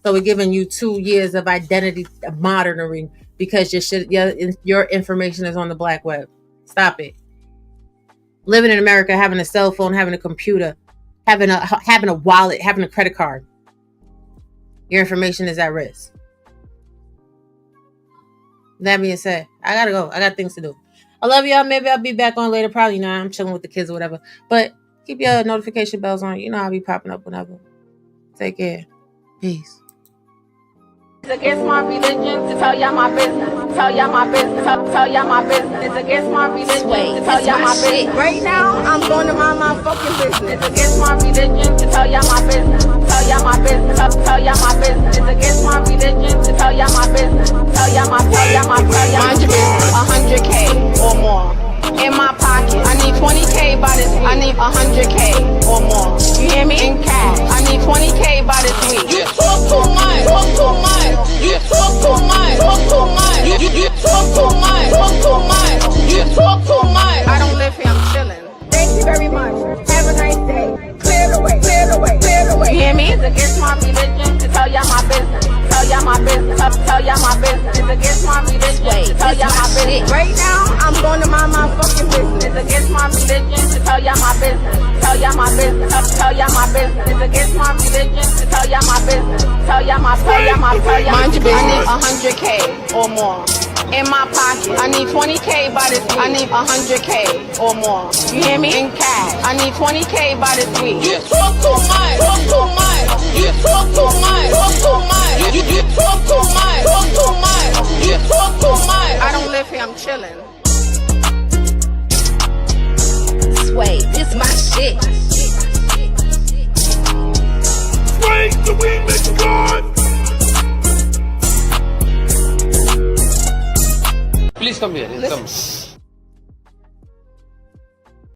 So we're giving you 2 years of identity monitoring because your information is on the black web. Stop it. Living in America, having a cell phone, having a computer, having a wallet, having a credit card. Your information is at risk. That being said, I gotta go. I got things to do. I love y'all. Maybe I'll be back on later. Probably not. I'm chilling with the kids or whatever. But keep your notification bells on. I'll be popping up whenever. Take care. Peace. It's against my religion to tell y'all my business. Tell y'all my business. Tell y'all my business. It's against my religion to tell y'all my business. Right now, I'm going to mind my fucking business. It's against my religion to tell y'all my business. Tell y'all my business. Tell y'all my business. It's against my religion to tell y'all my business. Tell y'all my mind your business. 100K or more in my pocket. I need 20K by this week. I need 100K or more. You hear me? In cash. I need 20K by this week. You talk too much. Talk too much. You talk too much. Talk too much. You talk too much. Talk too much. You talk too much. I don't live here. I'm chilling. Thank you very much. Have a nice day. Clear the way. Clear the way. Clear the way. You hear me? It's against my religion to tell y'all my business. Tell y'all my business. Tell y'all my business. It's against my religion to tell y'all my business. Right now, I'm going to mind my fucking business. It's against my religion to tell y'all my business. Tell y'all my business. Tell y'all my business. It's against my religion to tell y'all my business. Tell y'all my mind your business. I need 100K or more in my pocket. I need 20K by this week. I need 100K or more. You hear me? In cash. I need 20K by this week. You talk too much. Talk too much. You talk too much. Talk too much. You talk too much. Talk too much. You talk too much. I don't live here. I'm chilling. Sway, this my shit. Sway, the remix god. Please come here. Come.